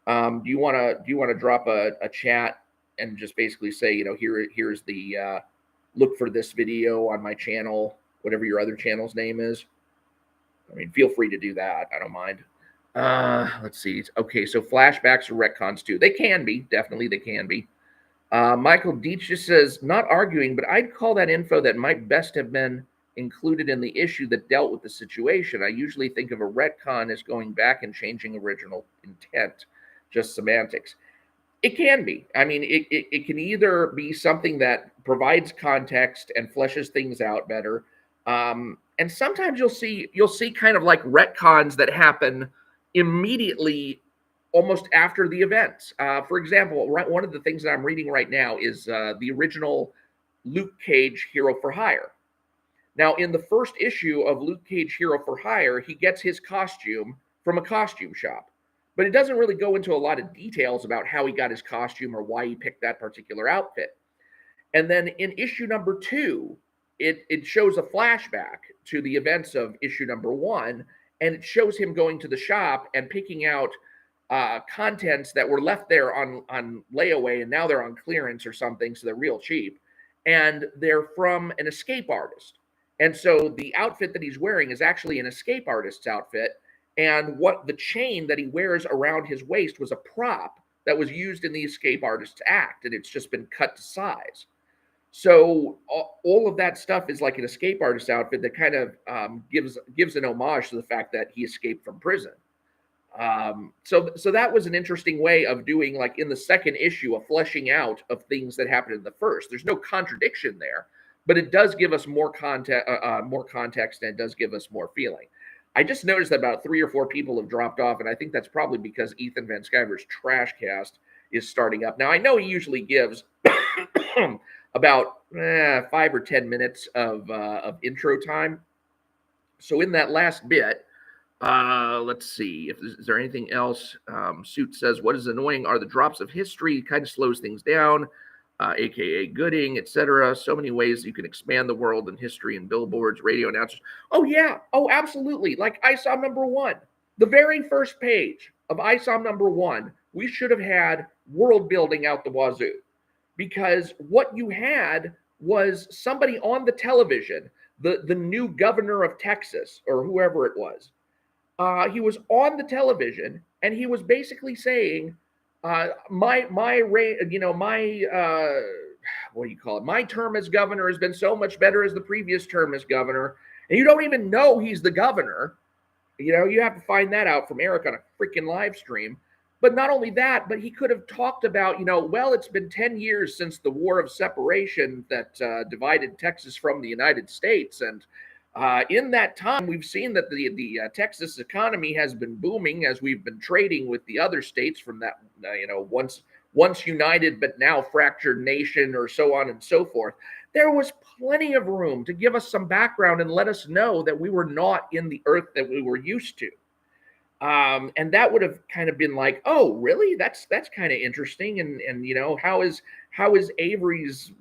Do you want to drop a chat and just basically say, here's the look for this video on my channel, whatever your other channel's name is. I mean, feel free to do that. I don't mind. Let's see. Okay, so flashbacks or retcons too. They can be. Definitely they can be. Michael Deitch just says, not arguing, but I'd call that info that might best have been included in the issue that dealt with the situation. I usually think of a retcon as going back and changing original intent. Just semantics. It can be. I mean, it can either be something that provides context and fleshes things out better, and sometimes you'll see kind of like retcons that happen immediately, almost after the events. For example, one of the things that I'm reading right now is the original Luke Cage Hero for Hire. Now, in the first issue of Luke Cage Hero for Hire, he gets his costume from a costume shop. But it doesn't really go into a lot of details about how he got his costume or why he picked that particular outfit. And then in issue number 2, it shows a flashback to the events of issue number 1, and it shows him going to the shop and picking out contents that were left there on layaway, and now they're on clearance or something, so they're real cheap. And they're from an escape artist. And so the outfit that he's wearing is actually an escape artist's outfit. And what the chain that he wears around his waist was a prop that was used in the escape artist's act, and it's just been cut to size. So all of that stuff is like an escape artist outfit that kind of gives an homage to the fact that he escaped from prison. So that was an interesting way of doing, like in the second issue, a fleshing out of things that happened in the first. There's no contradiction there, but it does give us more context, and it does give us more feeling. I just noticed that about 3 or 4 people have dropped off, and I think that's probably because Ethan Van Sciver's Trashcast is starting up. Now, I know he usually gives about 5 or 10 minutes of intro time. So in that last bit, let's see, is there anything else? Suit says, what is annoying are the drops of history. It kind of slows things down, aka Gooding, etc. So many ways you can expand the world and history and billboards, radio announcers. Oh, yeah. Oh, absolutely. Like ISOM number 1. The very first page of ISOM number 1, we should have had world building out the wazoo. Because what you had was somebody on the television, the new governor of Texas, or whoever it was. He was on the television, and he was basically saying, my term as governor has been so much better as the previous term as governor. And you don't even know he's the governor. You have to find that out from Eric on a freaking live stream. But not only that, but he could have talked about, well, it's been 10 years since the War of Separation that divided Texas from the United States. And in that time, we've seen that the Texas economy has been booming as we've been trading with the other states from that, once united but now fractured nation, or so on and so forth. There was plenty of room to give us some background and let us know that we were not in the earth that we were used to. And that would have kind of been like, oh, really? That's kind of interesting. And how is Avery's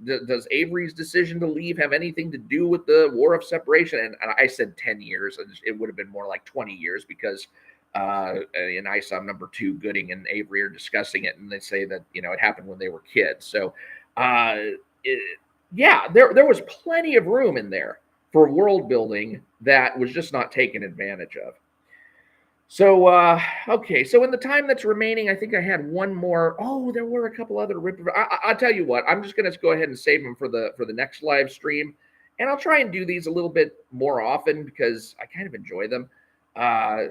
decision to leave have anything to do with the War of Separation? And I said 10 years. It would have been more like 20 years because in ISOM number 2, Gooding and Avery are discussing it, and they say that, it happened when they were kids. So, there was plenty of room in there for world building that was just not taken advantage of. So, okay. So in the time that's remaining, I think I had one more. Oh, there were a couple other I'll tell you what. I'm just going to go ahead and save them for the next live stream, and I'll try and do these a little bit more often because I kind of enjoy them. I've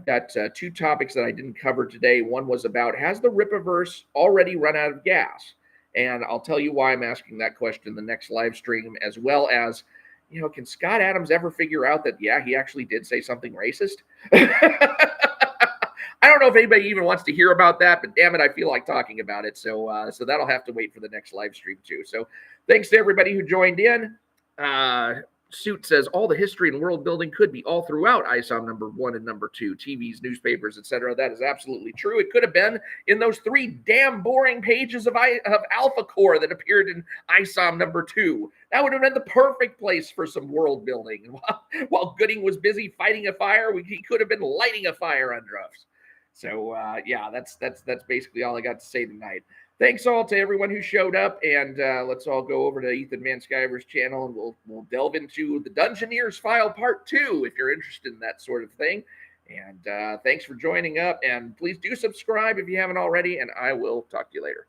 got 2 topics that I didn't cover today. One was about, has the Rippaverse already run out of gas? And I'll tell you why I'm asking that question in the next live stream, as well as, can Scott Adams ever figure out that, yeah, he actually did say something racist? I don't know if anybody even wants to hear about that, but damn it, I feel like talking about it. So that'll have to wait for the next live stream too. So thanks to everybody who joined in. Suit says all the history and world building could be all throughout ISOM number 1 and number 2, TVs, newspapers, etc. That is absolutely true. It could have been in those 3 damn boring pages of Alpha Core that appeared in ISOM number 2. That would have been the perfect place for some world building. While Gooding was busy fighting a fire, he could have been lighting a fire under us. So that's basically all I got to say tonight. Thanks all to everyone who showed up, and let's all go over to Ethan Van Sciver's channel, and we'll delve into the Dungeoneers File Part 2 if you're interested in that sort of thing. And thanks for joining up, and please do subscribe if you haven't already, and I will talk to you later.